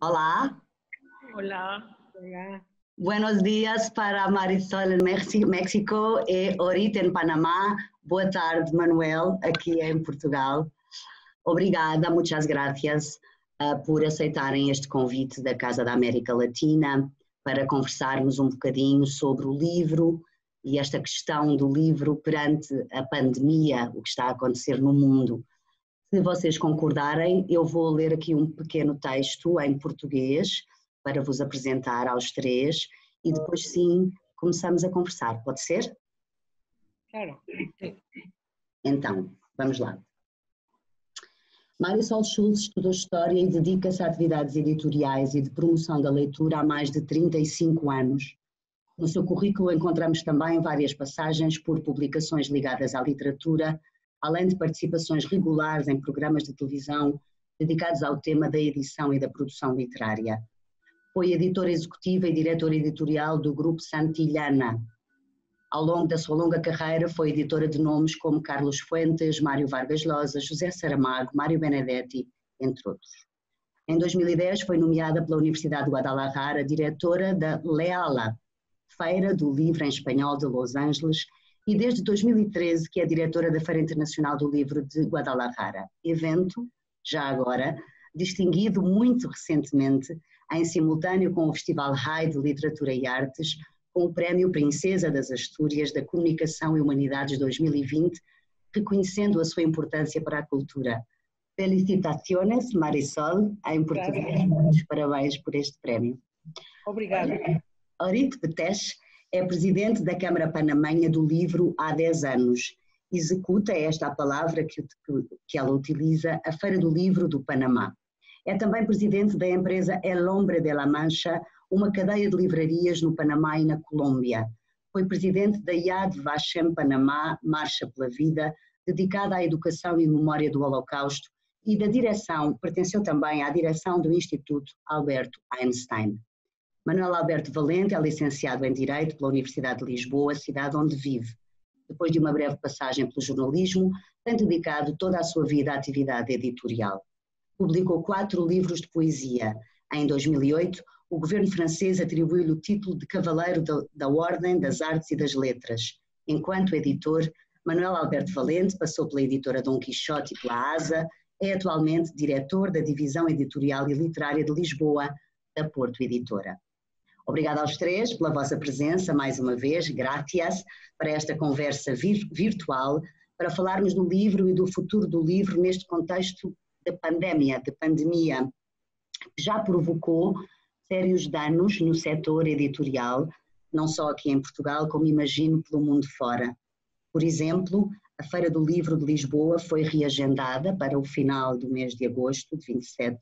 Hola, Hola. Hola. buenos dias para Marisol em México e Orit em Panamá. Boa tarde, Manuel, aqui em Portugal. Obrigada, muitas gracias por aceitarem este convite da Casa da América Latina para conversarmos um bocadinho sobre o livro e esta questão do livro perante a pandemia, o que está a acontecer no mundo. Se vocês concordarem, eu vou ler aqui um pequeno texto em português para vos apresentar aos três e depois sim começamos a conversar, pode ser? Claro. Então, vamos lá. Marisol Schulz estudou História e dedica-se a atividades editoriais e de promoção da leitura há mais de 35 anos. No seu currículo encontramos também várias passagens por publicações ligadas à literatura, além de participações regulares em programas de televisão dedicados ao tema da edição e da produção literária. Foi editora executiva e diretora editorial do Grupo Santillana. Ao longo da sua longa carreira foi editora de nomes como Carlos Fuentes, Mário Vargas Llosa, José Saramago, Mário Benedetti, entre outros. Em 2010 foi nomeada pela Universidade de Guadalajara diretora da LEALA, Feira do Livro em Espanhol de Los Angeles, e desde 2013 que é diretora da Feira Internacional do Livro de Guadalajara, evento, já agora, distinguido muito recentemente, em simultâneo com o Festival High de Literatura e Artes, com o Prémio Princesa das Astúrias da Comunicação e Humanidades 2020, reconhecendo a sua importância para a cultura. Felicitaciones, Marisol, em português, muitos parabéns por este prémio. Obrigada. Orit Betesh é presidente da Câmara Panamenha do Livro há 10 anos. Executa, esta a palavra que ela utiliza, a Feira do Livro do Panamá. É também presidente da empresa El Hombre de la Mancha, uma cadeia de livrarias no Panamá e na Colômbia. Foi presidente da Yad Vashem Panamá, Marcha pela Vida, dedicada à educação e memória do Holocausto, e da direção, pertenceu também à direção do Instituto Alberto Einstein. Manuel Alberto Valente é licenciado em Direito pela Universidade de Lisboa, cidade onde vive. Depois de uma breve passagem pelo jornalismo, tem dedicado toda a sua vida à atividade editorial. Publicou 4 livros de poesia. Em 2008, o governo francês atribuiu-lhe o título de Cavaleiro da Ordem das Artes e das Letras. Enquanto editor, Manuel Alberto Valente passou pela editora Dom Quixote e pela ASA, é atualmente diretor da Divisão Editorial e Literária de Lisboa, da Porto Editora. Obrigada aos três pela vossa presença, mais uma vez, gracias, para esta conversa virtual, para falarmos do livro e do futuro do livro neste contexto de pandemia, que já provocou sérios danos no setor editorial, não só aqui em Portugal, como imagino pelo mundo fora. Por exemplo, a Feira do Livro de Lisboa foi reagendada para o final do mês de agosto, de 27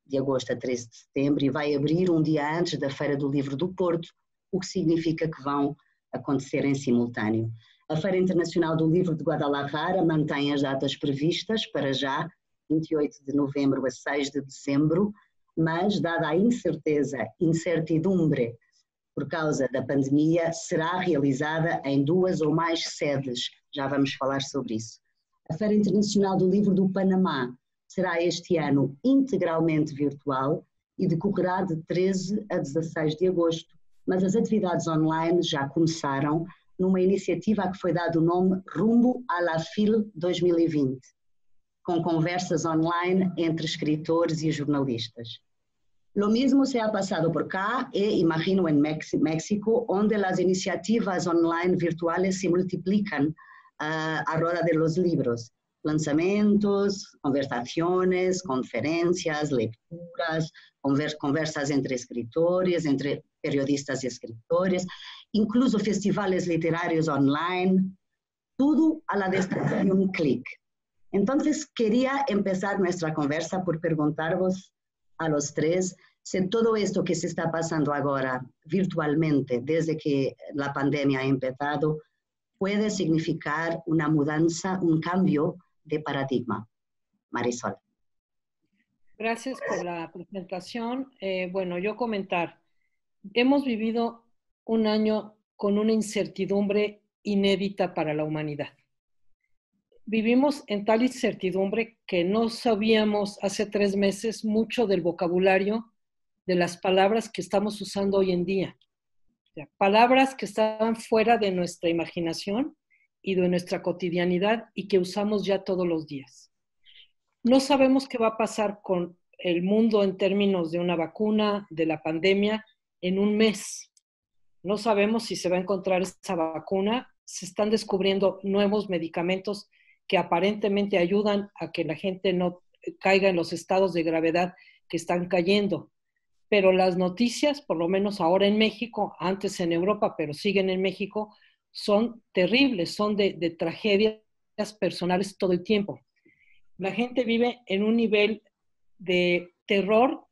de agosto a 13 de setembro, e vai abrir um dia antes da Feira do Livro do Porto, o que significa que vão acontecer em simultâneo. A Feira Internacional do Livro de Guadalajara mantém as datas previstas para já, 28 de novembro a 6 de dezembro, mas, dada a incertidumbre por causa da pandemia, será realizada em 2 ou mais sedes. Já vamos falar sobre isso. A Feira Internacional do Livro do Panamá será este ano integralmente virtual e decorrerá de 13 a 16 de agosto, mas as atividades online já começaram numa iniciativa a que foi dado o nome Rumbo a la FIL 2020, com conversas online entre escritores e jornalistas. Lo mismo se ha pasado por cá e imagino en México, onde las iniciativas online virtuales se multiplican a roda de los libros. Lanzamientos, conversaciones, conferencias, lecturas, conversas entre escritores, entre periodistas y escritores, incluso festivales literarios online, todo a la distancia de un clic. Entonces quería empezar nuestra conversa por preguntaros a los tres si todo esto que se está pasando ahora virtualmente desde que la pandemia ha empezado puede significar una mudanza, un cambio de paradigma. Marisol. Gracias por la presentación. Bueno, yo comentar. Hemos vivido un año con una incertidumbre inédita para la humanidad. Vivimos en tal incertidumbre que no sabíamos hace 3 meses mucho del vocabulario de las palabras que estamos usando hoy en día. O sea, palabras que estaban fuera de nuestra imaginación y de nuestra cotidianidad y que usamos ya todos los días. No sabemos qué va a pasar con el mundo en términos de una vacuna, de la pandemia, en un mes. No sabemos si se va a encontrar esa vacuna. Se están descubriendo nuevos medicamentos que aparentemente ayudan a que la gente no caiga en los estados de gravedad que están cayendo. Pero las noticias, por lo menos ahora en México, antes en Europa, pero siguen en México, son terribles, son de tragedias personales todo el tiempo. La gente vive en un nivel de terror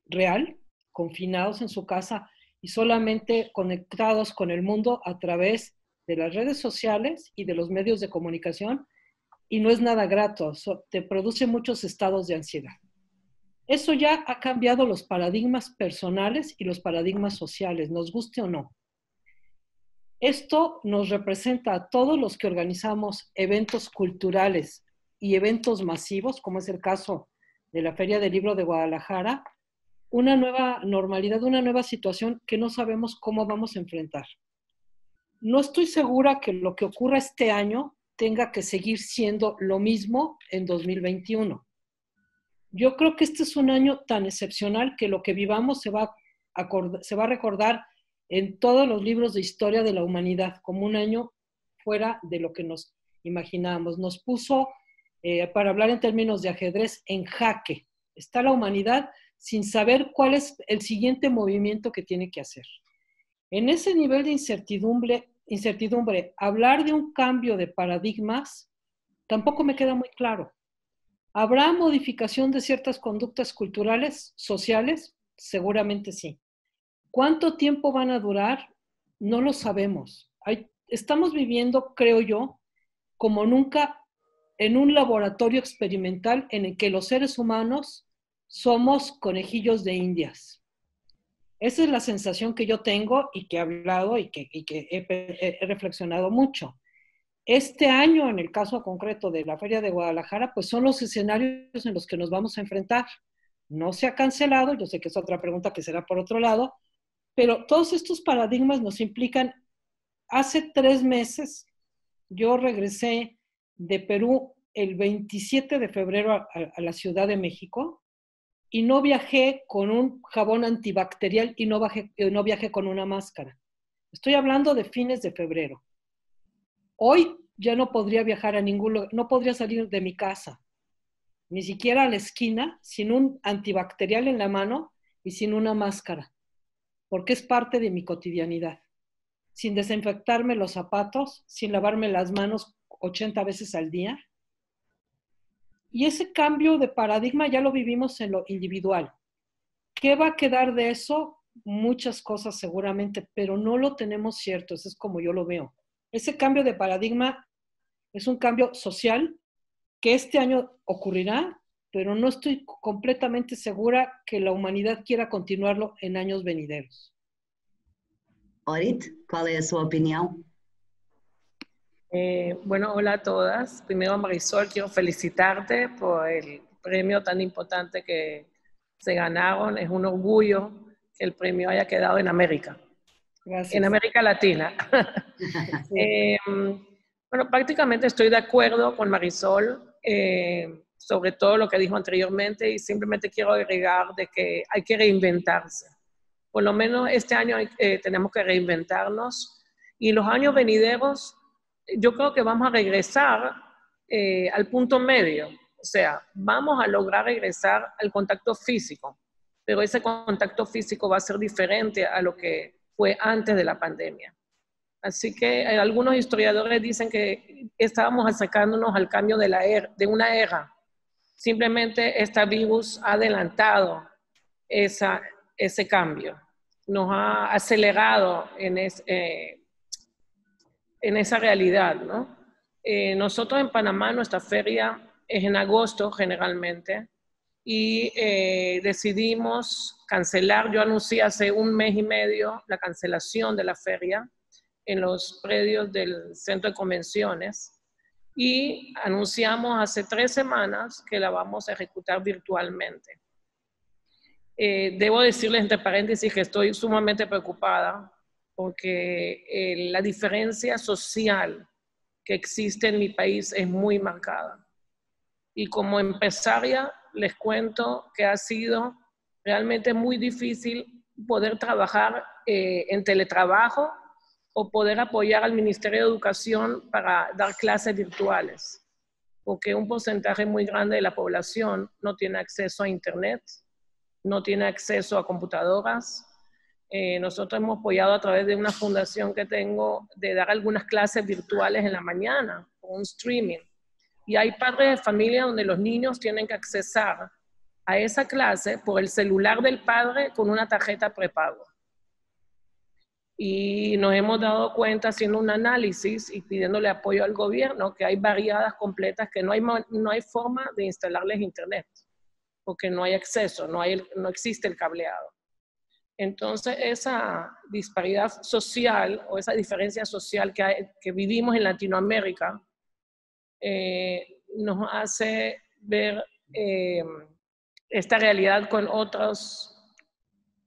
real, confinados en su casa y solamente conectados con el mundo a través de las redes sociales y de los medios de comunicación, y no es nada grato, te produce muchos estados de ansiedad. Eso ya ha cambiado los paradigmas personales y los paradigmas sociales, nos guste o no. Esto nos representa a todos los que organizamos eventos culturales y eventos masivos, como es el caso de la Feria del Libro de Guadalajara, una nueva normalidad, una nueva situación que no sabemos cómo vamos a enfrentar. No estoy segura que lo que ocurra este año tenga que seguir siendo lo mismo en 2021. Yo creo que este es un año tan excepcional que lo que vivamos se va a recordar en todos los libros de historia de la humanidad como un año fuera de lo que nos imaginábamos. Nos puso, para hablar en términos de ajedrez, en jaque. Está la humanidad sin saber cuál es el siguiente movimiento que tiene que hacer. En ese nivel de incertidumbre, hablar de un cambio de paradigmas tampoco me queda muy claro. ¿Habrá modificación de ciertas conductas culturales, sociales? Seguramente sí. ¿Cuánto tiempo van a durar? No lo sabemos. Estamos viviendo, creo yo, como nunca en un laboratorio experimental en el que los seres humanos somos conejillos de indias. Esa es la sensación que yo tengo y que he hablado y que he reflexionado mucho. Este año, en el caso concreto de la Feria de Guadalajara, pues son los escenarios en los que nos vamos a enfrentar. No se ha cancelado, yo sé que es otra pregunta que será por otro lado, pero todos estos paradigmas nos implican. Hace 3 meses yo regresé de Perú el 27 de febrero a la Ciudad de México y no viajé con un jabón antibacterial y no viajé con una máscara. Estoy hablando de fines de febrero. Hoy ya no podría viajar a ningún lugar, no podría salir de mi casa, ni siquiera a la esquina, sin un antibacterial en la mano y sin una máscara, porque es parte de mi cotidianidad. Sin desinfectarme los zapatos, sin lavarme las manos 80 veces al día. Y ese cambio de paradigma ya lo vivimos en lo individual. ¿Qué va a quedar de eso? Muchas cosas seguramente, pero no lo tenemos cierto, eso es como yo lo veo. Ese cambio de paradigma es un cambio social que este año ocurrirá, pero no estoy completamente segura que la humanidad quiera continuarlo en años venideros. Orit, ¿cuál es su opinión? Bueno, hola a todas. Primero, Marisol, quiero felicitarte por el premio tan importante que se ganaron. Es un orgullo que el premio haya quedado en América. Gracias. En América Latina. Sí. Bueno, prácticamente estoy de acuerdo con Marisol sobre todo lo que dijo anteriormente y simplemente quiero agregar de que hay que reinventarse. Por lo menos este año tenemos que reinventarnos y los años venideros yo creo que vamos a regresar al punto medio. O sea, vamos a lograr regresar al contacto físico, pero ese contacto físico va a ser diferente a lo que fue antes de la pandemia. Así que algunos historiadores dicen que estábamos acercándonos al cambio de una era. Simplemente este virus ha adelantado ese cambio. Nos ha acelerado en esa realidad, ¿no? Nosotros en Panamá, nuestra feria es en agosto generalmente y decidimos cancelar. Yo anuncié hace 1 mes y medio la cancelación de la feria en los predios del centro de convenciones y anunciamos hace 3 semanas que la vamos a ejecutar virtualmente. Debo decirles entre paréntesis que estoy sumamente preocupada porque la diferencia social que existe en mi país es muy marcada. Y como empresaria les cuento que ha sido realmente muy difícil poder trabajar en teletrabajo o poder apoyar al Ministerio de Educación para dar clases virtuales, porque un porcentaje muy grande de la población no tiene acceso a Internet, no tiene acceso a computadoras. Nosotros hemos apoyado a través de una fundación que tengo de dar algunas clases virtuales en la mañana, con un streaming. Y hay padres de familia donde los niños tienen que accesar a esa clase por el celular del padre con una tarjeta prepago. Y nos hemos dado cuenta haciendo un análisis y pidiéndole apoyo al gobierno que hay barriadas completas que no hay forma de instalarles internet porque no hay acceso, no existe el cableado. Entonces, esa disparidad social o esa diferencia social que vivimos en Latinoamérica nos hace ver esta realidad con otros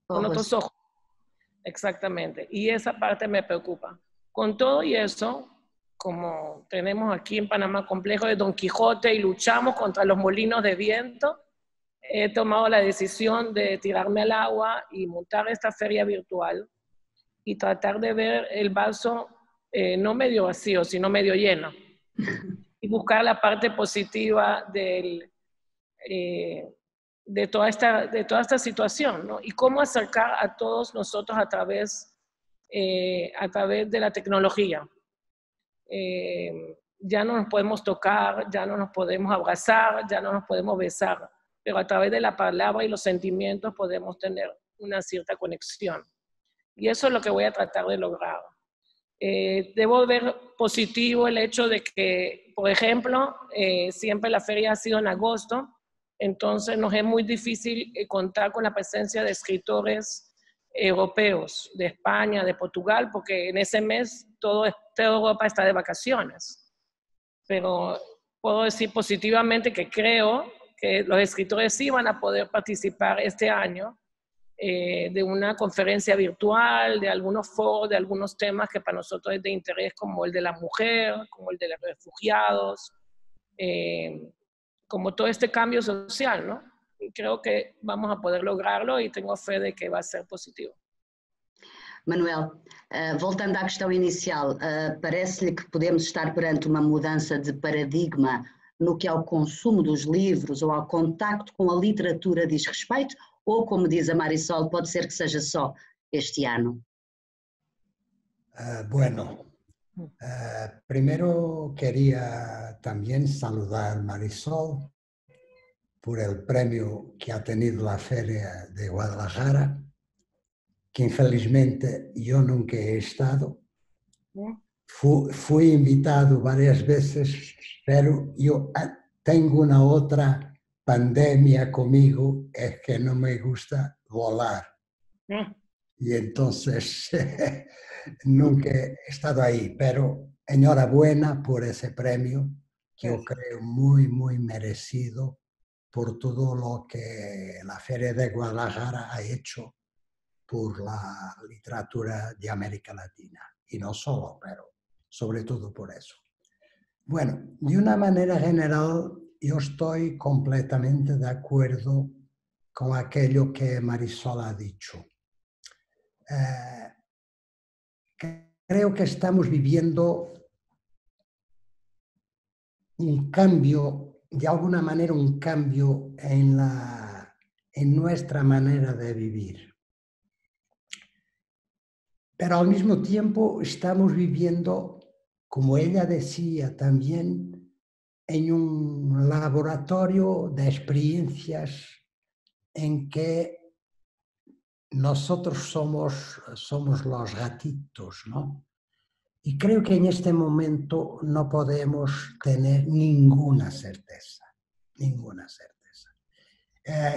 ojos. Exactamente. Y esa parte me preocupa. Con todo y eso, como tenemos aquí en Panamá complejo de Don Quijote y luchamos contra los molinos de viento, he tomado la decisión de tirarme al agua y montar esta feria virtual y tratar de ver el vaso no medio vacío, sino medio lleno. Y buscar la parte positiva de toda esta situación, ¿no? Y cómo acercar a todos nosotros a través de la tecnología. Ya no nos podemos tocar, ya no nos podemos abrazar, ya no nos podemos besar, pero a través de la palabra y los sentimientos podemos tener una cierta conexión. Y eso es lo que voy a tratar de lograr. Debo ver positivo el hecho de que, por ejemplo, siempre la feria ha sido en agosto, entonces nos es muy difícil contar con la presencia de escritores europeos, de España, de Portugal, porque en ese mes toda Europa está de vacaciones. Pero puedo decir positivamente que creo que los escritores sí van a poder participar este año de una conferencia virtual, de algunos foros, de algunos temas que para nosotros es de interés, como el de la mujer, como el de los refugiados, como todo este cambio social, ¿no? Y creo que vamos a poder lograrlo y tengo fe de que va a ser positivo. Manuel, voltando à questão inicial, parece-lhe que podemos estar perante uma mudança de paradigma no que ao consumo dos livros ou ao contacto com a literatura diz respeito? Ou, como diz a Marisol, pode ser que seja só este ano? Bueno, primero quería también saludar a Marisol por el premio que ha tenido la Feria de Guadalajara, que infelizmente yo nunca he estado. Fui invitado varias veces, pero yo tengo una otra pandemia conmigo, es que no me gusta volar. Y entonces nunca he estado ahí, pero enhorabuena por ese premio, que yo creo muy, muy merecido por todo lo que la Feria de Guadalajara ha hecho por la literatura de América Latina. Y no solo, pero sobre todo por eso. Bueno, de una manera general, yo estoy completamente de acuerdo con aquello que Marisol ha dicho. Creo que estamos viviendo un cambio, de alguna manera un cambio en nuestra manera de vivir. Pero al mismo tiempo estamos viviendo, como ella decía también, en un laboratorio de experiencias en que nosotros somos los gatitos, ¿no? Y creo que en este momento no podemos tener ninguna certeza, ninguna certeza.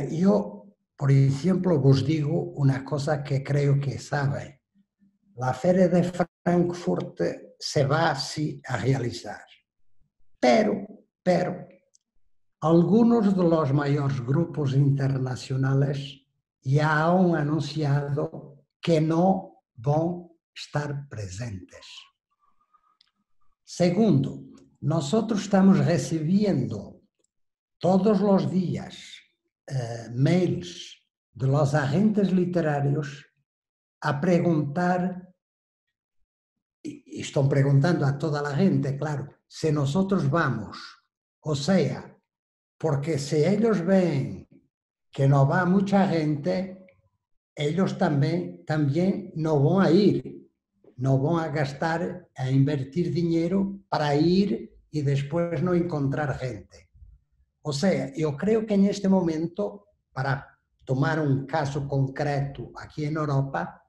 Yo, por ejemplo, os digo una cosa que creo que sabe. La Feria de Frankfurt se va sí a realizar, pero algunos de los mayores grupos internacionales ya han anunciado que no van a estar presentes. Segundo, nosotros estamos recibiendo todos los días mails de los agentes literarios a preguntar, y están preguntando a toda la gente, claro, si nosotros vamos. O sea, porque si ellos ven que no va mucha gente, ellos también no van a ir, no van a gastar, a invertir dinero para ir y después no encontrar gente. O sea, yo creo que en este momento, para tomar un caso concreto aquí en Europa,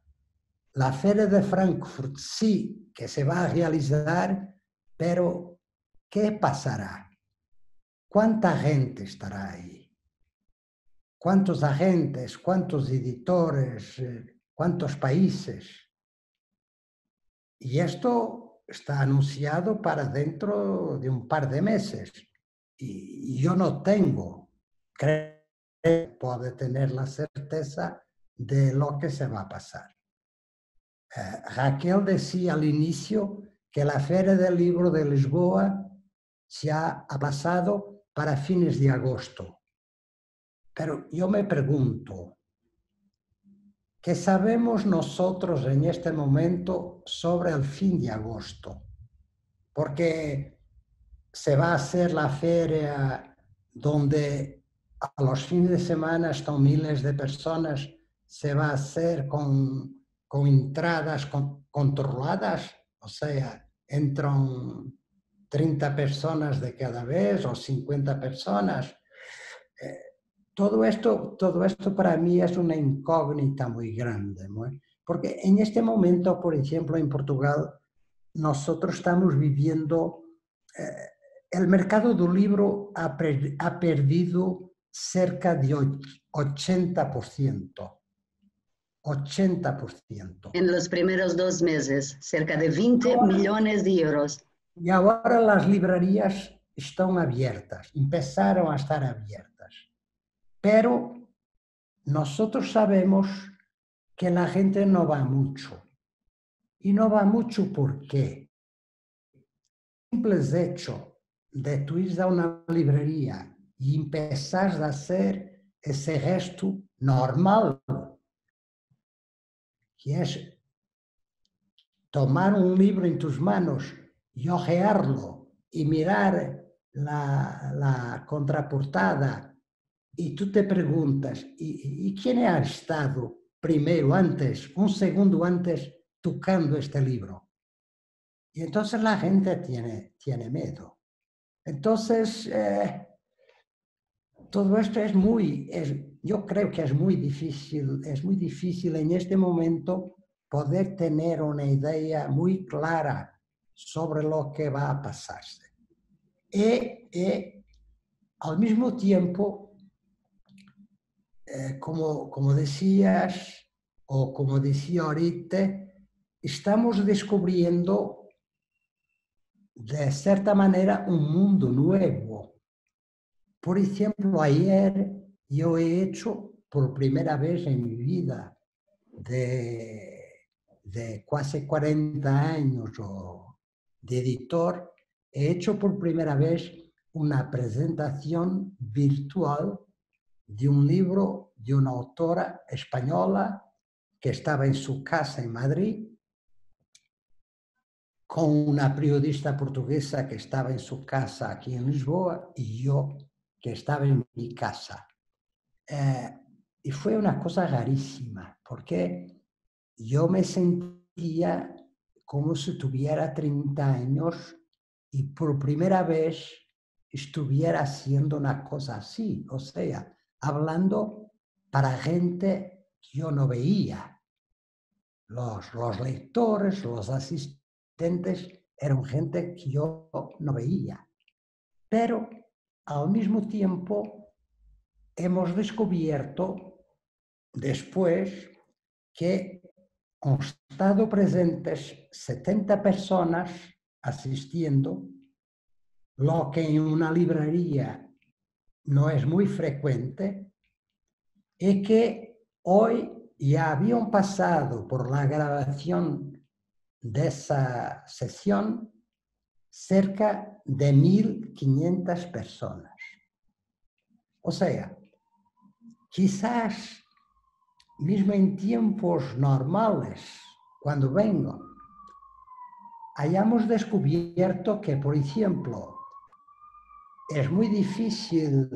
la Feria de Frankfurt sí que se va a realizar, pero ¿qué pasará? ¿Cuánta gente estará ahí? ¿Cuántos agentes, cuántos editores, cuántos países? Y esto está anunciado para dentro de un par de meses. Y yo no tengo, creo que puede tener la certeza de lo que se va a pasar. Raquel decía al inicio que la Feria del Libro de Lisboa se ha aplazado para fines de agosto. Pero yo me pregunto, ¿qué sabemos nosotros en este momento sobre el fin de agosto? Porque se va a hacer la feria donde a los fines de semana están miles de personas, se va a hacer con entradas controladas, o sea, entran 30 personas de cada vez o 50 personas. Todo esto para mí es una incógnita muy grande, ¿no? Porque en este momento, por ejemplo, en Portugal, nosotros estamos viviendo, el mercado del libro ha perdido cerca de 80%. 80%. En los primeros 2 meses, cerca de 20 millones de euros. Y ahora las librerías están abiertas, empezaron a estar abiertas. Pero nosotros sabemos que la gente no va mucho. Y no va mucho ¿por qué? El simple hecho de tú ir a una librería y empezar a hacer ese gesto normal, que es tomar un libro en tus manos y hojearlo y mirar la contraportada, y tú te preguntas, ¿y quién ha estado primero, antes, un segundo antes, tocando este libro? Y entonces la gente tiene miedo. Entonces, todo esto yo creo que es muy difícil en este momento poder tener una idea muy clara sobre lo que va a pasarse. Y al mismo tiempo, como decías, o como decía ahorita, estamos descubriendo de cierta manera un mundo nuevo. Por ejemplo, ayer yo he hecho por primera vez en mi vida de casi 40 años de editor, he hecho por primera vez una presentación virtual de un libro de una autora española que estaba en su casa en Madrid, con una periodista portuguesa que estaba en su casa aquí en Lisboa y yo que estaba en mi casa. Y fue una cosa rarísima, porque yo me sentía como si tuviera 30 años y por primera vez estuviera haciendo una cosa así, o sea, hablando para gente que yo no veía. Los lectores, los asistentes, eran gente que yo no veía. Pero al mismo tiempo hemos descubierto después que han estado presentes 70 personas asistiendo, lo que en una librería no es muy frecuente, y que Hoy ya habían pasado por la grabación de esa sesión cerca de 1.500 personas. O sea, quizás mismo en tiempos normales, cuando vengo, hayamos descubierto que, por ejemplo, es muy difícil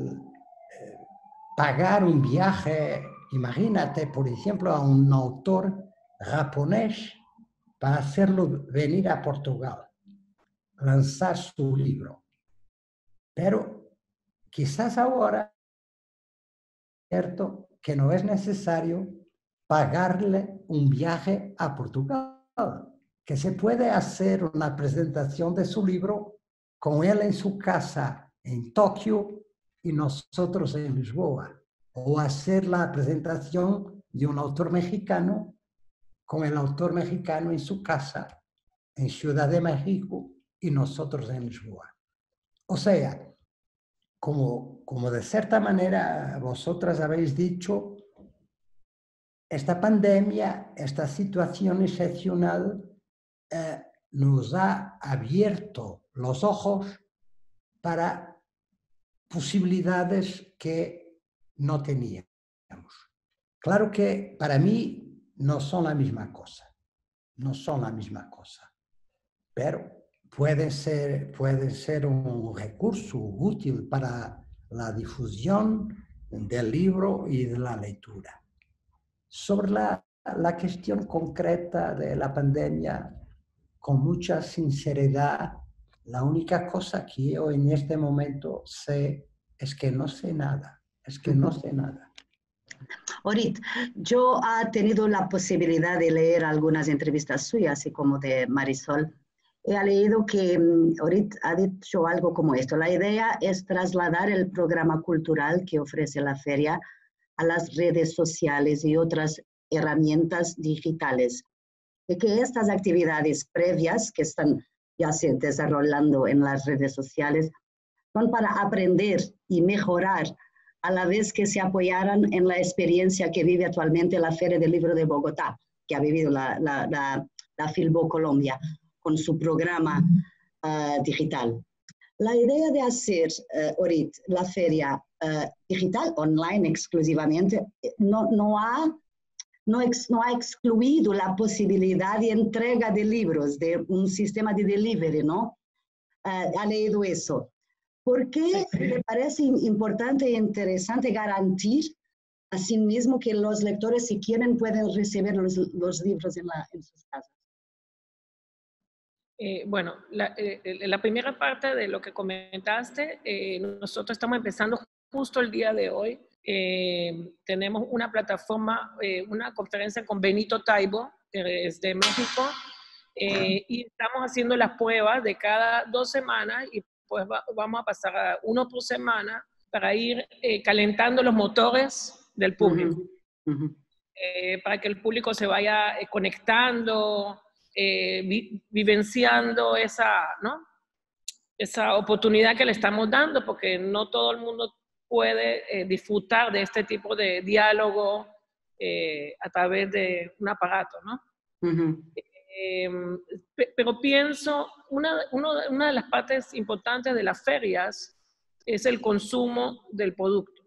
pagar un viaje. Imagínate, por ejemplo, a un autor japonés para hacerlo venir a Portugal, lanzar su libro. Pero quizás ahora es cierto que no es necesario pagarle un viaje a Portugal, que se puede hacer una presentación de su libro con él en su casa en Tokio y nosotros en Lisboa, o hacer la presentación de un autor mexicano con el autor mexicano en su casa en Ciudad de México y nosotros en Lisboa. O sea, como de cierta manera vosotras habéis dicho, esta pandemia, esta situación excepcional nos ha abierto los ojos para posibilidades que no teníamos. Claro que para mí no son la misma cosa, no son la misma cosa, pero puede ser un recurso útil para la difusión del libro y de la lectura. Sobre la cuestión concreta de la pandemia, con mucha sinceridad, la única cosa que yo en este momento sé es que no sé nada, Orit, yo he tenido la posibilidad de leer algunas entrevistas suyas, así como de Marisol. He leído que Orit ha dicho algo como esto: la idea es trasladar el programa cultural que ofrece la feria a las redes sociales y otras herramientas digitales, de que estas actividades previas que están ya se desarrollando en las redes sociales son para aprender y mejorar, a la vez que se apoyaran en la experiencia que vive actualmente la Feria del Libro de Bogotá, que ha vivido la Filbo Colombia con su programa digital. La idea de hacer, Orit, la feria digital, online exclusivamente, no ha excluido la posibilidad de entrega de libros, de un sistema de delivery, ¿no? Ha leído eso. ¿Por qué me parece importante e interesante garantir a sí mismo que los lectores, si quieren, pueden recibir los libros en sus casas? Bueno, la primera parte de lo que comentaste, nosotros estamos empezando justo el día de hoy. Tenemos una plataforma, una conferencia con Benito Taibo, que es de México, y estamos haciendo las pruebas de cada 2 semanas y pues vamos a pasar a 1 por semana para ir calentando los motores del público. Para que el público se vaya conectando, vivenciando esa, ¿no? Esa oportunidad que le estamos dando, porque no todo el mundo puede disfrutar de este tipo de diálogo a través de un aparato, ¿no? Pero pienso, una de las partes importantes de las ferias es el consumo del producto,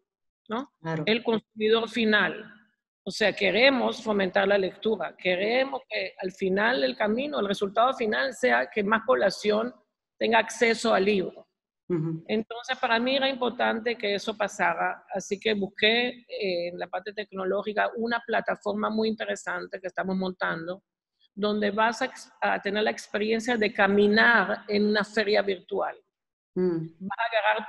¿no? Claro. El consumidor final. O sea, queremos fomentar la lectura, queremos que al final del camino, el resultado final sea que más población tenga acceso al libro. Entonces, para mí era importante que eso pasara, así que busqué en la parte tecnológica una plataforma muy interesante que estamos montando, donde vas a tener la experiencia de caminar en una feria virtual. Vas a agarrar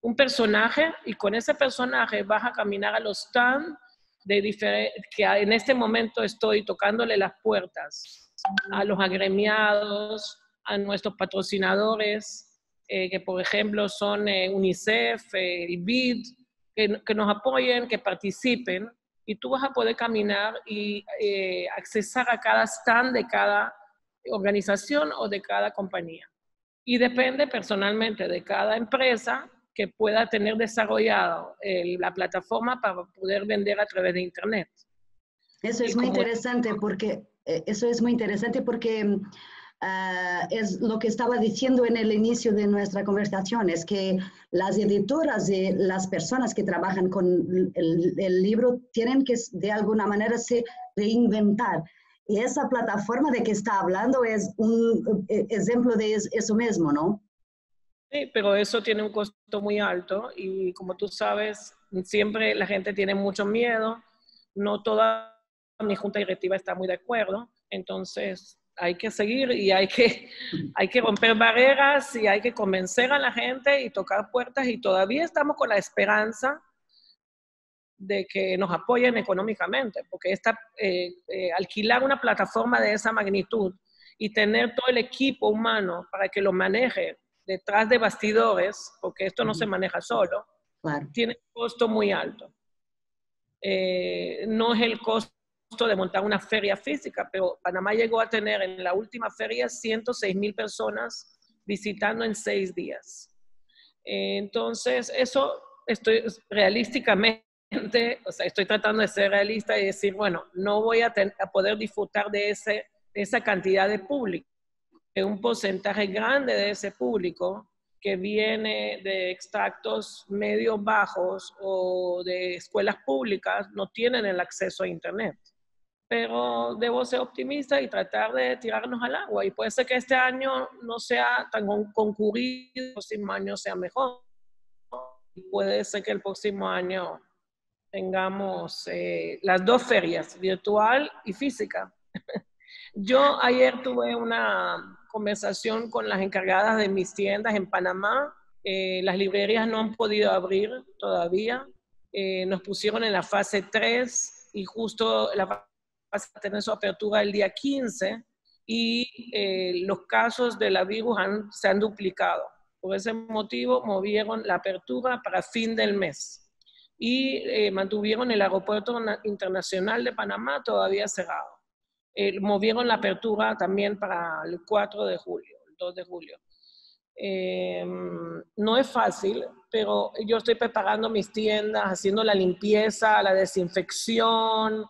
un personaje y con ese personaje vas a caminar a los stands que en este momento estoy tocándole las puertas a los agremiados, a nuestros patrocinadores, que por ejemplo son UNICEF, el BID, que nos apoyen, que participen, y tú vas a poder caminar y accesar a cada stand de cada organización o de cada compañía. Y depende personalmente de cada empresa que pueda tener desarrollado la plataforma para poder vender a través de Internet. Eso es muy interesante porque, es lo que estaba diciendo en el inicio de nuestra conversación, es que las editoras y las personas que trabajan con el libro tienen que de alguna manera se reinventar. Y esa plataforma de que está hablando es un ejemplo de eso mismo, ¿no? Sí, pero eso tiene un costo muy alto y como tú sabes, siempre la gente tiene mucho miedo, no toda mi junta directiva está muy de acuerdo, entonces hay que seguir y hay que romper barreras y hay que convencer a la gente y tocar puertas y todavía estamos con la esperanza de que nos apoyen económicamente, porque alquilar una plataforma de esa magnitud y tener todo el equipo humano para que lo maneje detrás de bastidores, porque esto no se maneja solo, claro, tiene un costo muy alto. No es el costo de montar una feria física, pero Panamá llegó a tener en la última feria 106,000 personas visitando en 6 días. Entonces, eso realísticamente, o sea, estoy tratando de ser realista y decir, bueno, no voy a poder disfrutar de esa cantidad de público. Un porcentaje grande de ese público que viene de extractos medios bajos o de escuelas públicas no tienen el acceso a Internet. Pero debo ser optimista y tratar de tirarnos al agua. Y puede ser que este año no sea tan concurrido, el próximo año sea mejor. Y puede ser que el próximo año tengamos las 2 ferias, virtual y física. Yo ayer tuve una conversación con las encargadas de mis tiendas en Panamá. Las librerías no han podido abrir todavía. Nos pusieron en la fase 3 y justo la fase a tener su apertura el día 15 y los casos de la virus se han duplicado. Por ese motivo movieron la apertura para fin del mes y mantuvieron el aeropuerto internacional de Panamá todavía cerrado. Movieron la apertura también para el 4 de julio, el 2 de julio. No es fácil, pero yo estoy preparando mis tiendas, haciendo la limpieza, la desinfección,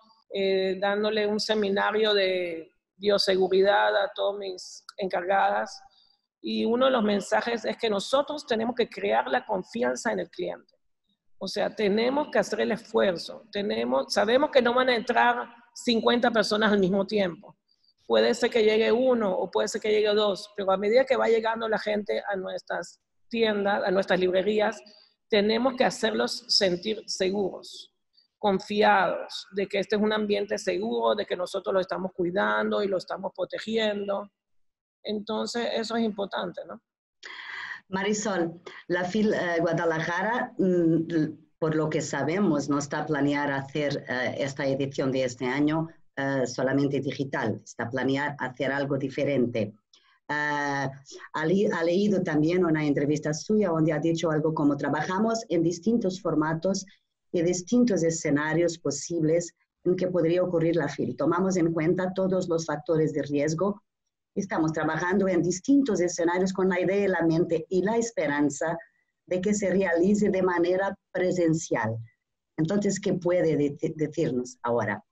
dándole un seminario de bioseguridad a todas mis encargadas. Y uno de los mensajes es que nosotros tenemos que crear la confianza en el cliente. O sea, tenemos que hacer el esfuerzo. Sabemos que no van a entrar 50 personas al mismo tiempo. Puede ser que llegue 1 o puede ser que llegue 2, pero a medida que va llegando la gente a nuestras tiendas, a nuestras librerías, tenemos que hacerlos sentir seguros, confiados de que este es un ambiente seguro, de que nosotros lo estamos cuidando y lo estamos protegiendo. Entonces, eso es importante, ¿no? Marisol, la FIL Guadalajara, por lo que sabemos, no está planeada hacer esta edición de este año solamente digital, está planeada hacer algo diferente. Ha leído también una entrevista suya donde ha dicho algo como trabajamos en distintos formatos y distintos escenarios posibles en que podría ocurrir la FIL. Tomamos en cuenta todos los factores de riesgo. Estamos trabajando en distintos escenarios con la idea en la mente y la esperanza de que se realice de manera presencial. Entonces, ¿qué puede decirnos ahora?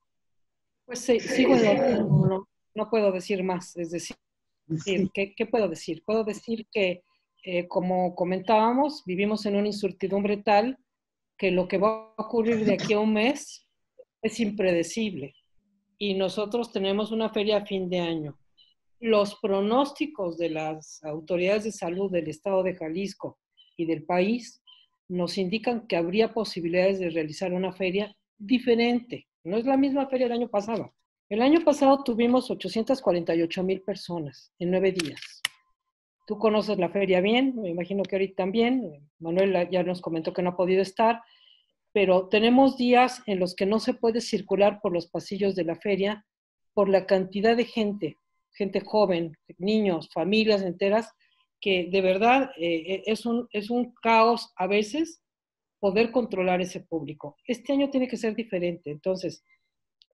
Pues sigo en lo mismo, no puedo decir más. Es decir, Sí. ¿qué puedo decir? Puedo decir que, como comentábamos, vivimos en una incertidumbre tal que lo que va a ocurrir de aquí a un mes es impredecible. Y nosotros tenemos una feria a fin de año. Los pronósticos de las autoridades de salud del estado de Jalisco y del país nos indican que habría posibilidades de realizar una feria diferente. No es la misma feria del año pasado. El año pasado tuvimos 848,000 personas en 9 días. Tú conoces la feria bien, me imagino que ahorita también. Manuel ya nos comentó que no ha podido estar, pero tenemos días en los que no se puede circular por los pasillos de la feria por la cantidad de gente joven, niños, familias enteras, que de verdad es un caos a veces poder controlar ese público. Este año tiene que ser diferente. Entonces,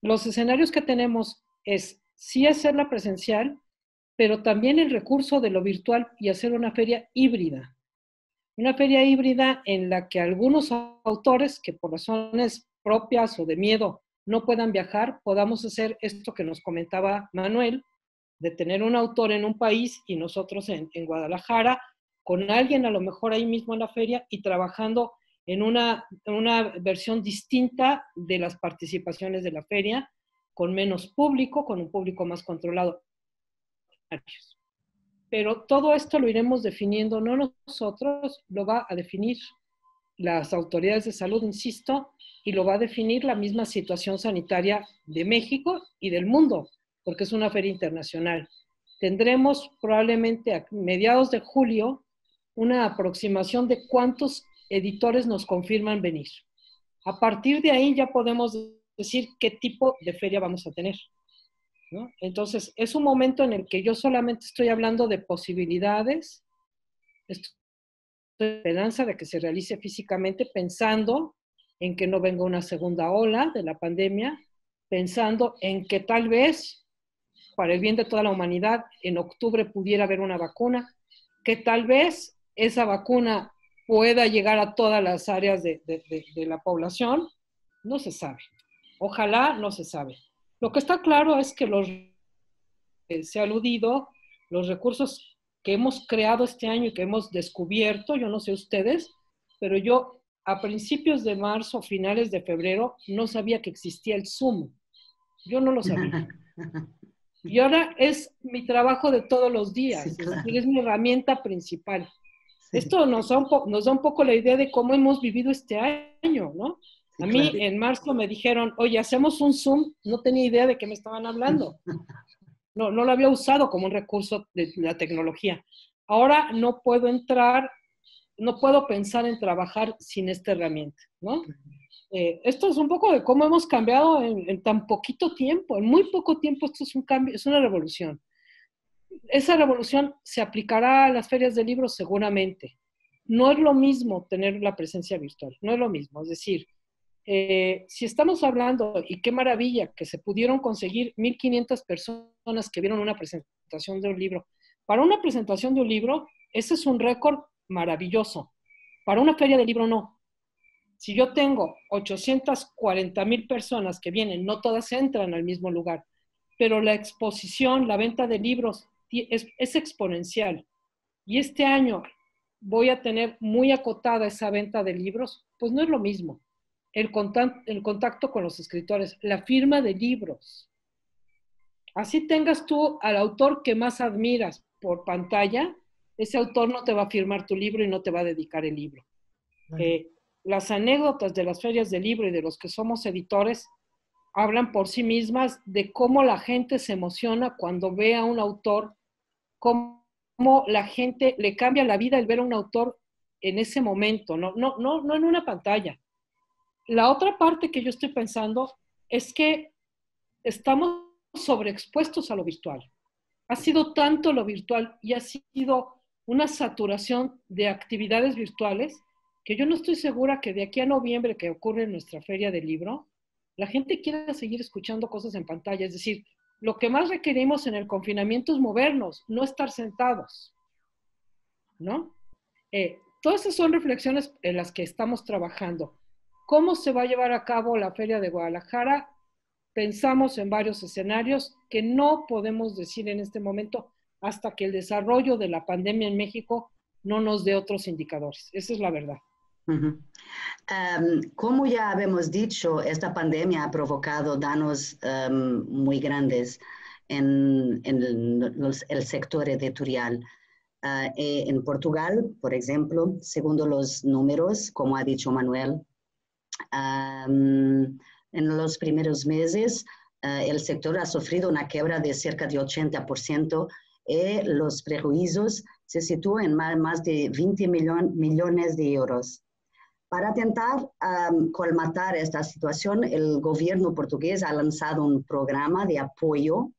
los escenarios que tenemos es sí hacerla presencial, pero también el recurso de lo virtual y hacer una feria híbrida. Una feria híbrida en la que algunos autores, que por razones propias o de miedo no puedan viajar, podamos hacer esto que nos comentaba Manuel, de tener un autor en un país y nosotros en Guadalajara, con alguien a lo mejor ahí mismo en la feria y trabajando en una versión distinta de las participaciones de la feria, con menos público, con un público más controlado. Pero todo esto lo iremos definiendo, no nosotros, lo va a definir las autoridades de salud, insisto, y lo va a definir la misma situación sanitaria de México y del mundo, porque es una feria internacional. Tendremos probablemente a mediados de julio una aproximación de cuántos editores nos confirman venir. A partir de ahí ya podemos decir qué tipo de feria vamos a tener, ¿no? Entonces, es un momento en el que yo solamente estoy hablando de posibilidades, estoy esperanza de que se realice físicamente, pensando en que no venga una segunda ola de la pandemia, pensando en que tal vez, para el bien de toda la humanidad, en octubre pudiera haber una vacuna, que tal vez esa vacuna pueda llegar a todas las áreas de la población, no se sabe. Ojalá no se sabe. Lo que está claro es que se ha aludido, los recursos que hemos creado este año y que hemos descubierto, yo no sé ustedes, pero yo a principios de marzo, finales de febrero, no sabía que existía el Zoom. Yo no lo sabía. Y ahora es mi trabajo de todos los días, sí, claro. Es mi herramienta principal. Sí. Esto nos da un poco la idea de cómo hemos vivido este año, ¿no? Sí, a mí claro. En marzo me dijeron, oye, hacemos un Zoom, no tenía idea de qué me estaban hablando. No lo había usado como un recurso de la tecnología. Ahora no puedo entrar, no puedo pensar en trabajar sin esta herramienta, ¿no? Esto es un poco de cómo hemos cambiado en tan poquito tiempo. En muy poco tiempo esto es un cambio, es una revolución. Esa revolución se aplicará a las ferias de libros seguramente. No es lo mismo tener la presencia virtual, no es lo mismo. Es decir, si estamos hablando, y qué maravilla que se pudieron conseguir 1,500 personas que vieron una presentación de un libro. Para una presentación de un libro, ese es un récord maravilloso. Para una feria de libro, no. Si yo tengo 840,000 personas que vienen, no todas entran al mismo lugar, pero la exposición, la venta de libros es exponencial. Y este año voy a tener muy acotada esa venta de libros, pues no es lo mismo. El contacto con los escritores, la firma de libros. Así tengas tú al autor que más admiras por pantalla, ese autor no te va a firmar tu libro y no te va a dedicar el libro. Las anécdotas de las ferias de libro y de los que somos editores hablan por sí mismas de cómo la gente se emociona cuando ve a un autor, cómo la gente le cambia la vida el ver a un autor en ese momento, no en una pantalla. La otra parte que yo estoy pensando es que estamos sobreexpuestos a lo virtual. Ha sido tanto lo virtual y ha sido una saturación de actividades virtuales que yo no estoy segura que de aquí a noviembre, que ocurre en nuestra feria del libro, la gente quiera seguir escuchando cosas en pantalla. Es decir, lo que más requerimos en el confinamiento es movernos, no estar sentados, ¿no? Todas esas son reflexiones en las que estamos trabajando. ¿Cómo se va a llevar a cabo la Feria de Guadalajara? Pensamos en varios escenarios que no podemos decir en este momento hasta que el desarrollo de la pandemia en México no nos dé otros indicadores. Esa es la verdad. Uh-huh. Como ya habíamos dicho, esta pandemia ha provocado daños muy grandes en el sector editorial. En Portugal, por ejemplo, según los números, como ha dicho Manuel, en los primeros meses el sector ha sufrido una quiebra de cerca de 80% y los prejuicios se sitúan en más de 20 millones de euros. Para intentar colmatar esta situación, el gobierno portugués ha lanzado un programa de apoyo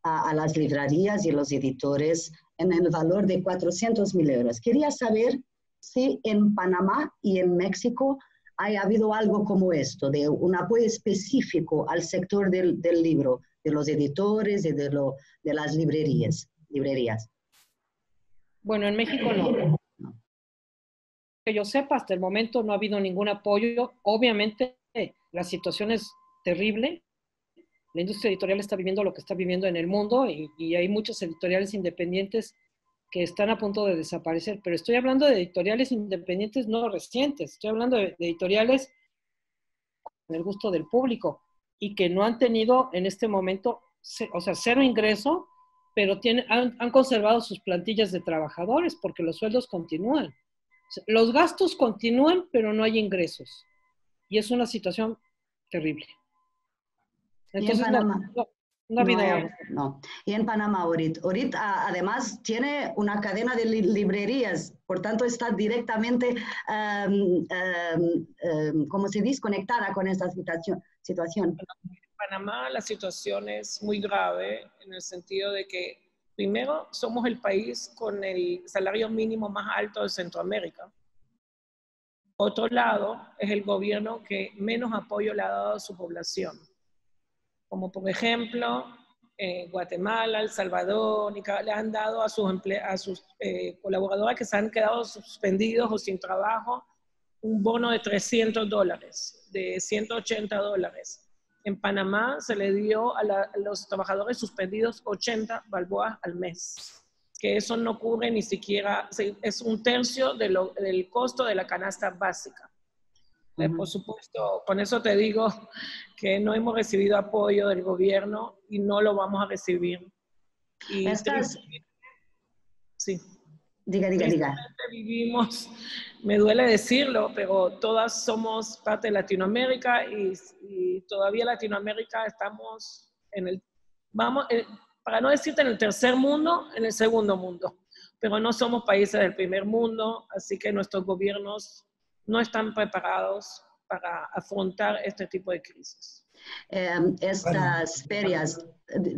a las librerías y los editores en el valor de 400,000 euros. Quería saber si en Panamá y en México ha habido algo como esto, de un apoyo específico al sector del libro, de los editores y de las librerías. Bueno, en México no. yo sepa, hasta el momento no ha habido ningún apoyo. Obviamente, la situación es terrible. La industria editorial está viviendo lo que está viviendo en el mundo y hay muchos editoriales independientes que están a punto de desaparecer. Pero estoy hablando de editoriales independientes no recientes. Estoy hablando de editoriales con el gusto del público y que no han tenido en este momento, o sea, cero ingreso, pero han conservado sus plantillas de trabajadores porque los sueldos continúan. O sea, los gastos continúan, pero no hay ingresos. Y es una situación terrible. Entonces, no ha habido... No. Y en Panamá, Orit además tiene una cadena de librerías, por tanto está directamente, como se dice, conectada con esta situación. En Panamá la situación es muy grave en el sentido de que, primero, somos el país con el salario mínimo más alto de Centroamérica. Otro lado, es el gobierno que menos apoyo le ha dado a su población. Como por ejemplo, Guatemala, El Salvador, Nicaragua, le han dado a sus colaboradores que se han quedado suspendidos o sin trabajo un bono de $300, de $180. En Panamá se le dio a los trabajadores suspendidos 80 balboas al mes, que eso no cubre ni siquiera, es un tercio del costo de la canasta básica. Por supuesto, con eso te digo que no hemos recibido apoyo del gobierno y no lo vamos a recibir. Y sí. Diga. Vivimos, me duele decirlo, pero todas somos parte de Latinoamérica y todavía Latinoamérica estamos para no decirte en el tercer mundo, en el segundo mundo, pero no somos países del primer mundo, así que nuestros gobiernos no están preparados para afrontar este tipo de crisis. Estas ferias,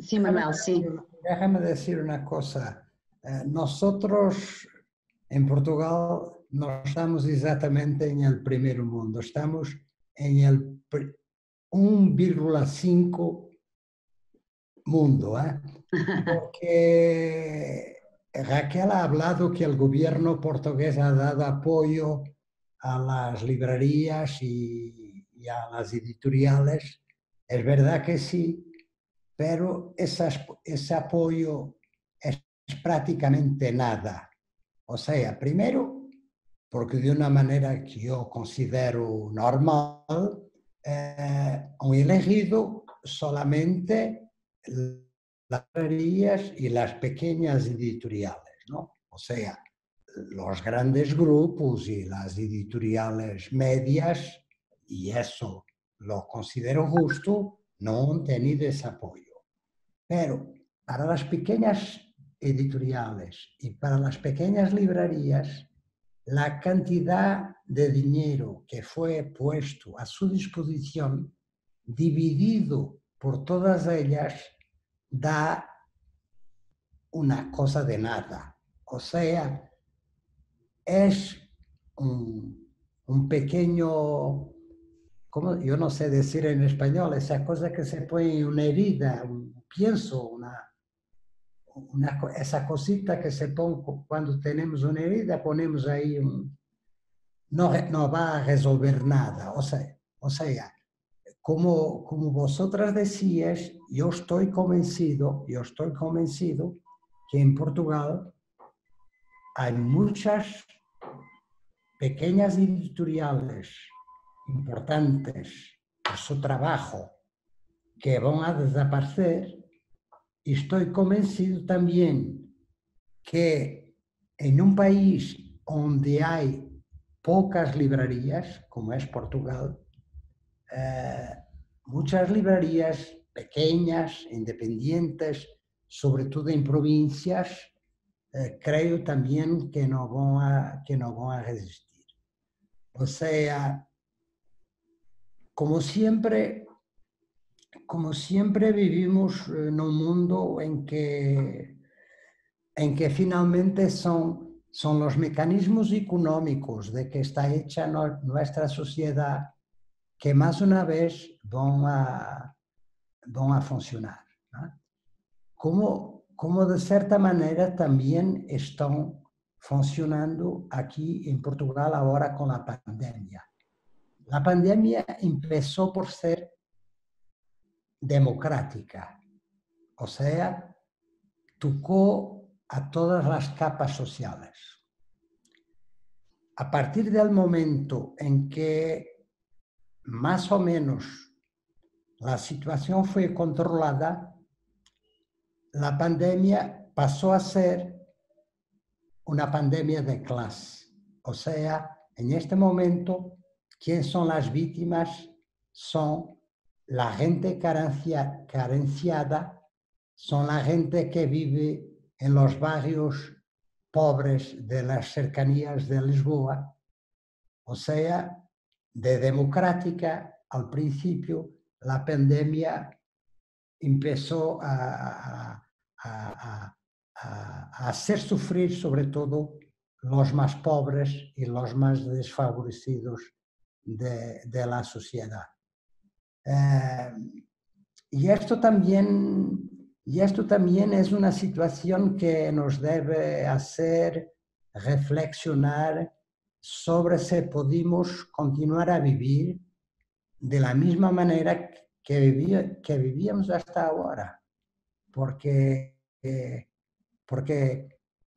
sí, Manuel, sí. Déjame decir una cosa. Nosotros en Portugal no estamos exactamente en el primer mundo, estamos en el 1,5 mundo, porque Raquel ha hablado que el gobierno portugués ha dado apoyo a las librerías y a las editoriales. Es verdad que sí, pero ese apoyo es prácticamente nada. O sea, primero, porque de una manera que yo considero normal, han elegido solamente las librerías y las pequeñas editoriales, ¿no? O sea, los grandes grupos y las editoriales medias, y eso lo considero justo, no han tenido ese apoyo. Pero para las pequeñas editoriales y para las pequeñas librerías, la cantidad de dinero que fue puesto a su disposición, dividido por todas ellas, da una cosa de nada. O sea, es un pequeño, ¿cómo? Yo no sé decir en español, esa cosa que se pone en una herida, un pienso, esa cosita que se pone cuando tenemos una herida, ponemos ahí no va a resolver nada. O sea, como vosotras decías, yo estoy convencido que en Portugal hay muchas pequeñas editoriales importantes por su trabajo que van a desaparecer, y estoy convencido también que en un país donde hay pocas librerías, como es Portugal, muchas librerías pequeñas, independientes, sobre todo en provincias, creo también que no van a resistir. O sea, como siempre vivimos en un mundo en que finalmente son los mecanismos económicos de que está hecha nuestra sociedad que más una vez van a funcionar, ¿no? Como de cierta manera también están funcionando aquí en Portugal ahora con la pandemia. La pandemia empezó por ser democrática, o sea, tocó a todas las capas sociales. A partir del momento en que más o menos la situación fue controlada, la pandemia pasó a ser una pandemia de clase. O sea, en este momento, ¿quiénes son las víctimas? Son la gente carenciada, son la gente que vive en los barrios pobres de las cercanías de Lisboa. O sea, de democrática al principio, la pandemia empezó a hacer sufrir sobre todo los más pobres y los más desfavorecidos de la sociedad. Y esto también es una situación que nos debe hacer reflexionar sobre si podemos continuar a vivir de la misma manera que vivíamos hasta ahora. Porque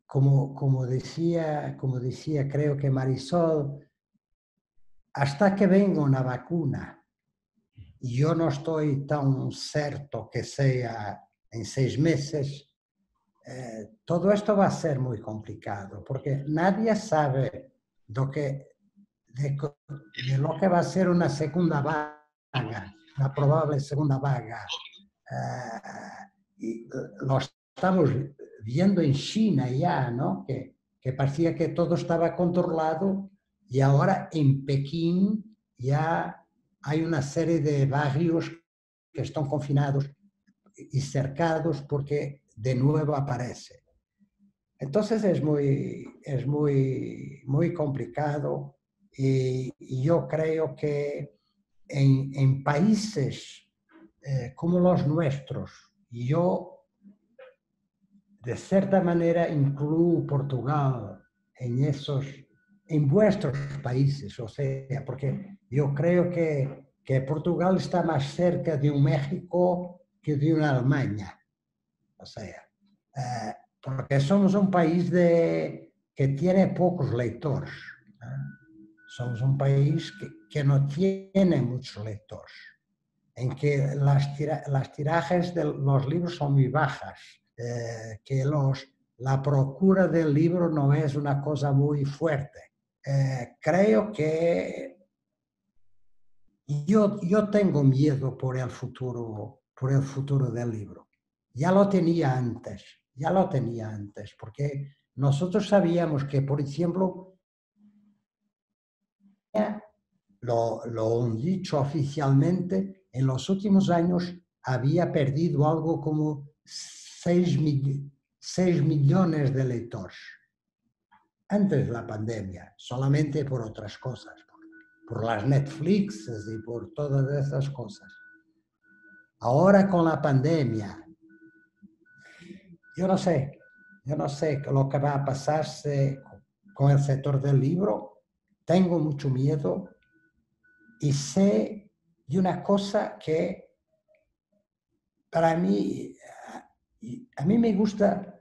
como decía creo que Marisol, hasta que venga una vacuna, y yo no estoy tan cierto que sea en 6 meses, todo esto va a ser muy complicado, porque nadie sabe de lo que va a ser una segunda vaga, una probable segunda vaga. Y lo estamos viendo en China ya, ¿no? Que parecía que todo estaba controlado y ahora en Pekín ya hay una serie de barrios que están confinados y cercados porque de nuevo aparece. Entonces es muy complicado y yo creo que en países como los nuestros, y yo de cierta manera incluyo Portugal en vuestros países, o sea, porque yo creo que Portugal está más cerca de un México que de una Alemania, o sea, porque somos un país que tiene pocos lectores, somos un país que no tiene muchos lectores, en que las tirajes de los libros son muy bajas, que la procura del libro no es una cosa muy fuerte. Creo que yo tengo miedo por el futuro del libro. Ya lo tenía antes, porque nosotros sabíamos que, por ejemplo, lo han dicho oficialmente, en los últimos años había perdido algo como 6 millones de lectores. Antes de la pandemia, solamente por otras cosas, por las Netflix y por todas esas cosas. Ahora con la pandemia, yo no sé lo que va a pasarse con el sector del libro. Tengo mucho miedo y sé de una cosa que para mí, a mí me gusta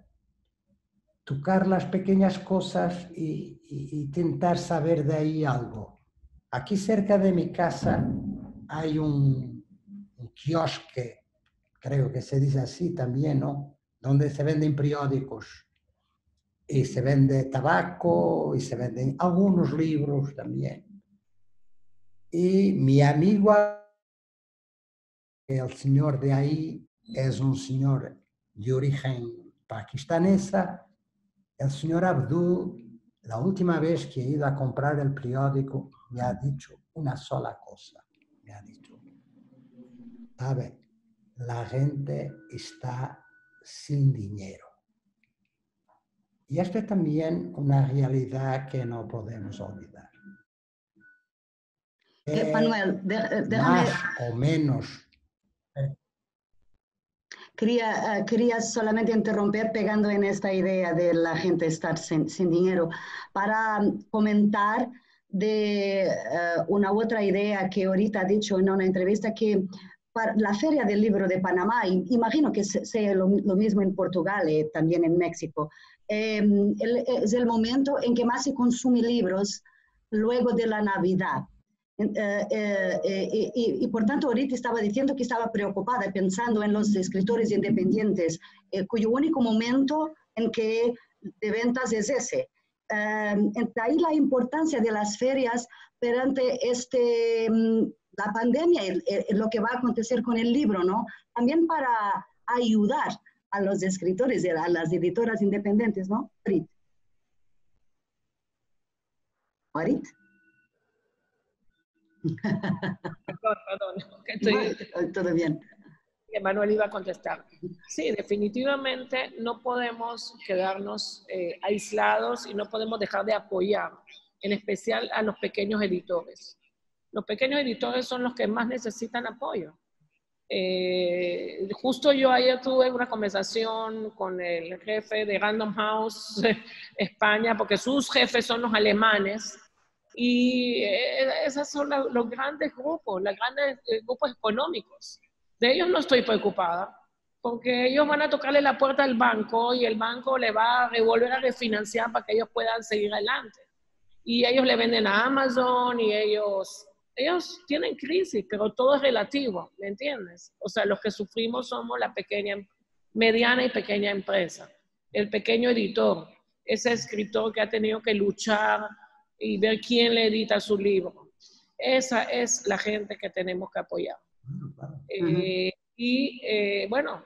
tocar las pequeñas cosas y intentar saber de ahí algo. Aquí cerca de mi casa hay un kiosque, creo que se dice así también, ¿no? Donde se venden periódicos y se vende tabaco y se venden algunos libros también. Y mi amigo, el señor de ahí, es un señor de origen pakistanesa. El señor Abdul, la última vez que he ido a comprar el periódico, me ha dicho una sola cosa. Me ha dicho, ¿sabe? La gente está sin dinero. Y esto es también una realidad que no podemos olvidar. Manuel, déjame... Más o menos. Quería solamente interrumpir pegando en esta idea de la gente estar sin dinero para comentar de una otra idea que ahorita ha dicho en una entrevista que para la Feria del Libro de Panamá, imagino que sea lo mismo en Portugal y también en México, es el momento en que más se consumen libros luego de la Navidad. Y por tanto ahorita estaba diciendo que estaba preocupada pensando en los escritores independientes, cuyo único momento en que de ventas es ese. Ahí la importancia de las ferias perante la pandemia y lo que va a acontecer con el libro, ¿no? También para ayudar a los escritores y a las editoras independientes, ¿no? Orit. Perdón. Todo bien. Emanuel iba a contestar. Sí, definitivamente no podemos quedarnos aislados y no podemos dejar de apoyar, en especial a los pequeños editores. Los pequeños editores son los que más necesitan apoyo. Justo yo ayer tuve una conversación con el jefe de Random House España, porque sus jefes son los alemanes, y esos son los grandes grupos, los grandes grupos económicos. De ellos no estoy preocupada, porque ellos van a tocarle la puerta al banco y el banco le va a volver a refinanciar para que ellos puedan seguir adelante. Y ellos le venden a Amazon y ellos tienen crisis, pero todo es relativo, ¿me entiendes? O sea, los que sufrimos somos la pequeña, mediana y pequeña empresa. El pequeño editor, ese escritor que ha tenido que luchar y ver quién le edita su libro. Esa es la gente que tenemos que apoyar. Bueno,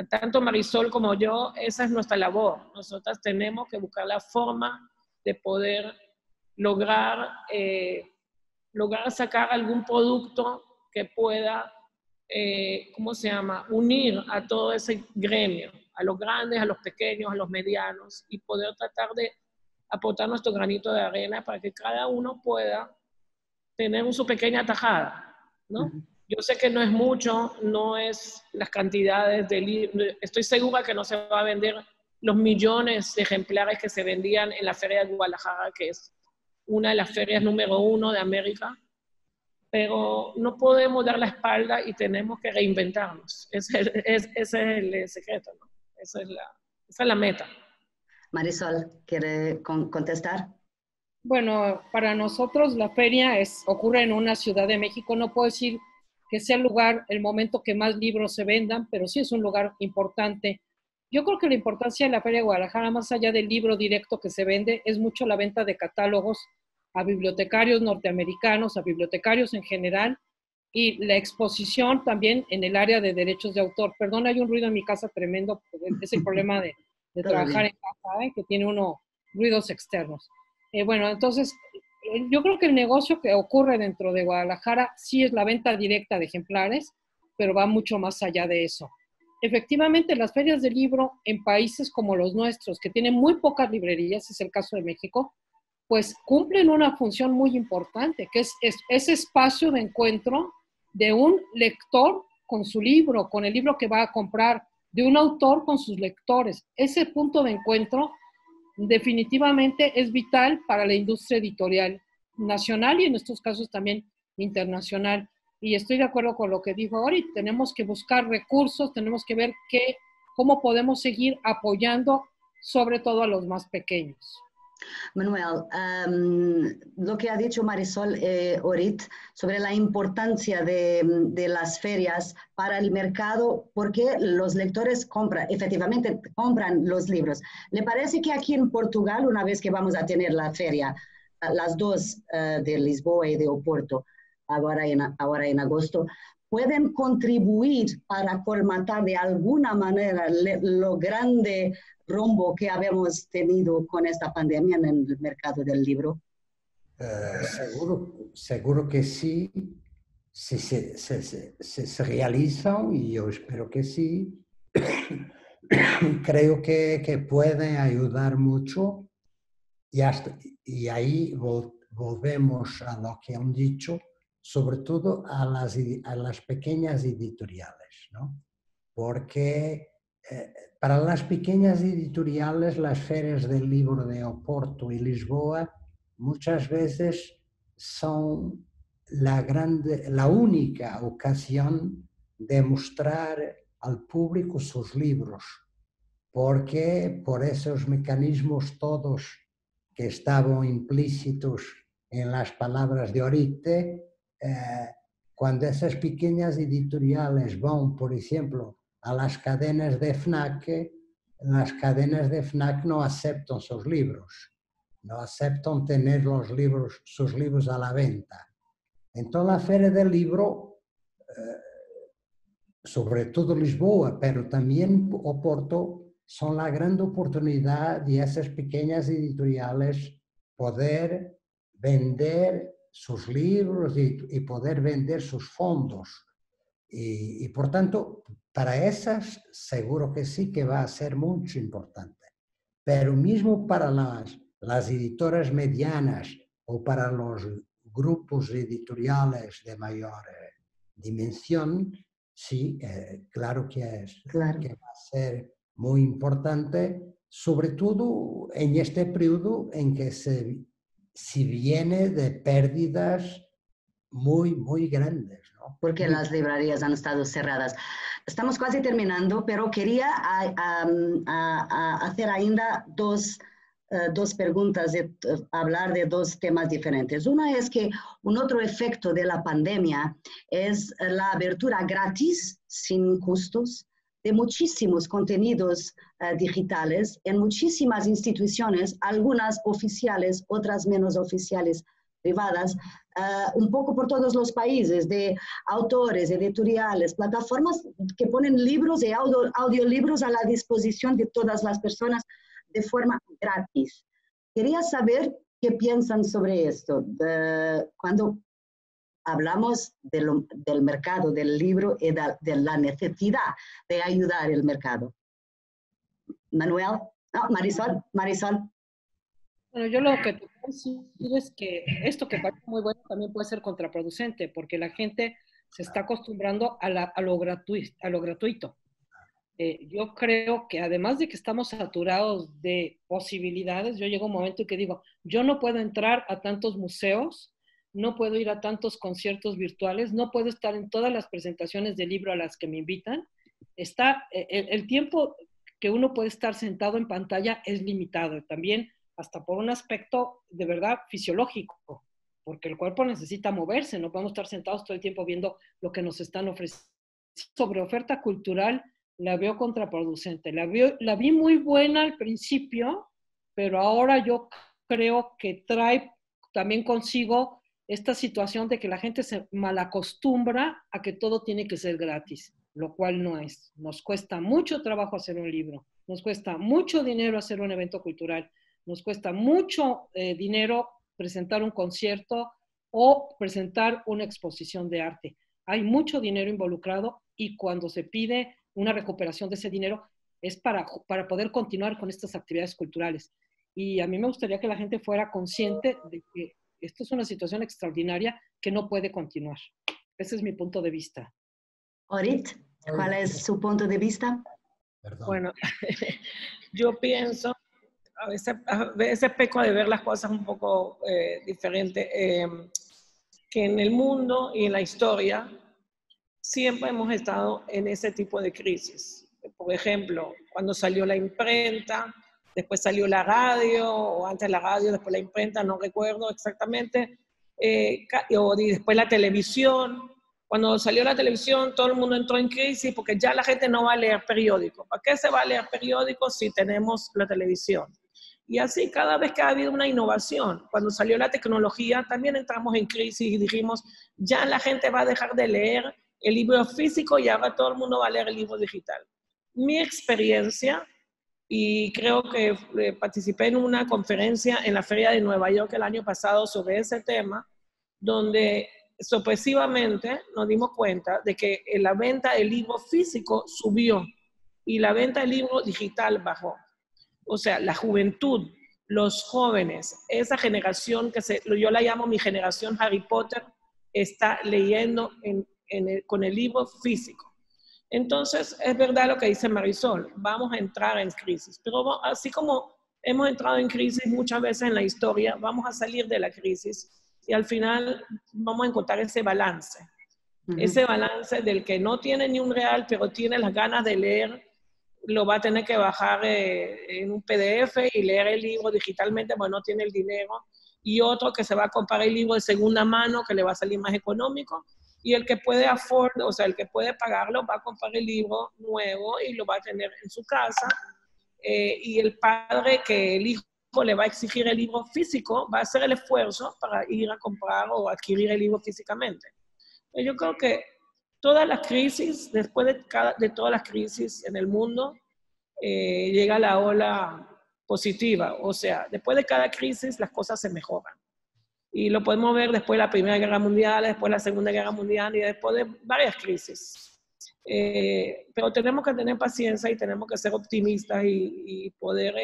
tanto Marisol como yo, esa es nuestra labor. Nosotras tenemos que buscar la forma de poder lograr sacar algún producto que pueda, unir a todo ese gremio, a los grandes, a los pequeños, a los medianos, y poder tratar de aportar nuestro granito de arena para que cada uno pueda tener su pequeña tajada, ¿no? Yo sé que no es mucho, no es las cantidades de libros, estoy segura que no se va a vender los millones de ejemplares que se vendían en la Feria de Guadalajara, que es una de las ferias número 1 de América, pero no podemos dar la espalda y tenemos que reinventarnos. Ese es el secreto, ¿no? Esa es la meta. Marisol, ¿quiere contestar? Bueno, para nosotros la feria ocurre en una Ciudad de México. No puedo decir que sea el lugar, el momento que más libros se vendan, pero sí es un lugar importante. Yo creo que la importancia de la Feria de Guadalajara, más allá del libro directo que se vende, es mucho la venta de catálogos a bibliotecarios norteamericanos, a bibliotecarios en general, y la exposición también en el área de derechos de autor. Perdón, hay un ruido en mi casa tremendo, es el problema de trabajar en casa, que tiene uno ruidos externos. Bueno, entonces, yo creo que el negocio que ocurre dentro de Guadalajara sí es la venta directa de ejemplares, pero va mucho más allá de eso. Efectivamente, las ferias de libro en países como los nuestros, que tienen muy pocas librerías, es el caso de México, pues cumplen una función muy importante, que es ese espacio de encuentro de un lector con su libro, con el libro que va a comprar, de un autor con sus lectores. Ese punto de encuentro definitivamente es vital para la industria editorial nacional y en estos casos también internacional. Y estoy de acuerdo con lo que dijo ahorita, tenemos que buscar recursos, tenemos que ver cómo podemos seguir apoyando sobre todo a los más pequeños. Manuel, lo que ha dicho Marisol ahorita sobre la importancia de las ferias para el mercado, porque los lectores efectivamente compran los libros. ¿Le parece que aquí en Portugal, una vez que vamos a tener la feria, las dos de Lisboa y de Oporto, ahora en agosto, pueden contribuir para colmatar de alguna manera lo grande rumbo que habíamos tenido con esta pandemia en el mercado del libro? Seguro que sí, si se realizan, y yo espero que sí. Creo que pueden ayudar mucho y ahí volvemos a lo que han dicho, sobre todo a las pequeñas editoriales, ¿no? porque para las pequeñas editoriales, las ferias del libro de Oporto y Lisboa muchas veces son la única ocasión de mostrar al público sus libros, porque por esos mecanismos todos que estaban implícitos en las palabras de Orite, cuando esas pequeñas editoriales van, por ejemplo, a las cadenas de FNAC, las cadenas de FNAC no aceptan sus libros, no aceptan tener sus libros a la venta. Entonces la Feria del Libro, sobre todo Lisboa, pero también Oporto, son la gran oportunidad de esas pequeñas editoriales poder vender sus libros y poder vender sus fondos. Y por tanto, para esas seguro que sí que va a ser mucho importante. Pero mismo para las editoras medianas o para los grupos editoriales de mayor dimensión, sí, claro que va a ser muy importante, sobre todo en este periodo en que se viene de pérdidas muy, muy grandes, ¿no? Porque las librerías han estado cerradas. Estamos casi terminando, pero quería hacer ainda dos preguntas, hablar de dos temas diferentes. Una es que un otro efecto de la pandemia es la abertura gratis, sin costos, de muchísimos contenidos digitales en muchísimas instituciones, algunas oficiales, otras menos oficiales, privadas, un poco por todos los países, de autores, editoriales, plataformas que ponen libros y audiolibros a la disposición de todas las personas de forma gratis. Quería saber qué piensan sobre esto, cuando hablamos del mercado del libro y de la necesidad de ayudar el mercado. Manuel, no, Marisol. Bueno, yo lo que te puedo decir es que esto que parece muy bueno también puede ser contraproducente, porque la gente se está acostumbrando a lo gratuito. Yo creo que además de que estamos saturados de posibilidades, yo llego a un momento en que digo, yo no puedo entrar a tantos museos, no puedo ir a tantos conciertos virtuales, no puedo estar en todas las presentaciones de libro a las que me invitan. El tiempo que uno puede estar sentado en pantalla es limitado, también hasta por un aspecto de verdad fisiológico, porque el cuerpo necesita moverse, no podemos estar sentados todo el tiempo viendo lo que nos están ofreciendo. Sobre oferta cultural, la veo contraproducente. La vi muy buena al principio, pero ahora yo creo que trae también consigo esta situación de que la gente se malacostumbra a que todo tiene que ser gratis, lo cual no es. Nos cuesta mucho trabajo hacer un libro, nos cuesta mucho dinero hacer un evento cultural, nos cuesta mucho dinero presentar un concierto o presentar una exposición de arte. Hay mucho dinero involucrado y cuando se pide una recuperación de ese dinero es para poder continuar con estas actividades culturales. Y a mí me gustaría que la gente fuera consciente de que esto es una situación extraordinaria que no puede continuar. Ese es mi punto de vista. Orit, ¿cuál es su punto de vista? Perdón. Bueno, yo pienso, a veces peco de ver las cosas un poco diferente, que en el mundo y en la historia siempre hemos estado en ese tipo de crisis. Por ejemplo, cuando salió la imprenta, después salió la radio, o antes la radio, después la imprenta, no recuerdo exactamente, y después la televisión. Cuando salió la televisión, todo el mundo entró en crisis porque ya la gente no va a leer periódicos. ¿Para qué se va a leer periódicos si tenemos la televisión? Y así cada vez que ha habido una innovación, cuando salió la tecnología, también entramos en crisis y dijimos, ya la gente va a dejar de leer el libro físico y ahora todo el mundo va a leer el libro digital. Mi experiencia, y creo que participé en una conferencia en la Feria de Nueva York el año pasado sobre ese tema, donde sorpresivamente nos dimos cuenta de que la venta del libro físico subió y la venta del libro digital bajó. O sea, la juventud, los jóvenes, esa generación que yo la llamo mi generación Harry Potter, está leyendo con el libro físico. Entonces, es verdad lo que dice Marisol, vamos a entrar en crisis, pero así como hemos entrado en crisis muchas veces en la historia, vamos a salir de la crisis y al final vamos a encontrar ese balance. Ese balance del que no tiene ni un real, pero tiene las ganas de leer, lo va a tener que bajar en un PDF y leer el libro digitalmente, porque no tiene el dinero. Y otro que se va a comprar el libro de segunda mano, que le va a salir más económico. Y el que puede o sea, el que puede pagarlo, va a comprar el libro nuevo y lo va a tener en su casa. Y el padre que el hijo le va a exigir el libro físico, va a hacer el esfuerzo para ir a comprar o adquirir el libro físicamente. Yo creo que todas las crisis, después de todas las crisis en el mundo, llega la ola positiva. O sea, después de cada crisis las cosas se mejoran. Y lo podemos ver después de la Primera Guerra Mundial, después de la Segunda Guerra Mundial y después de varias crisis. Pero tenemos que tener paciencia y tenemos que ser optimistas y poder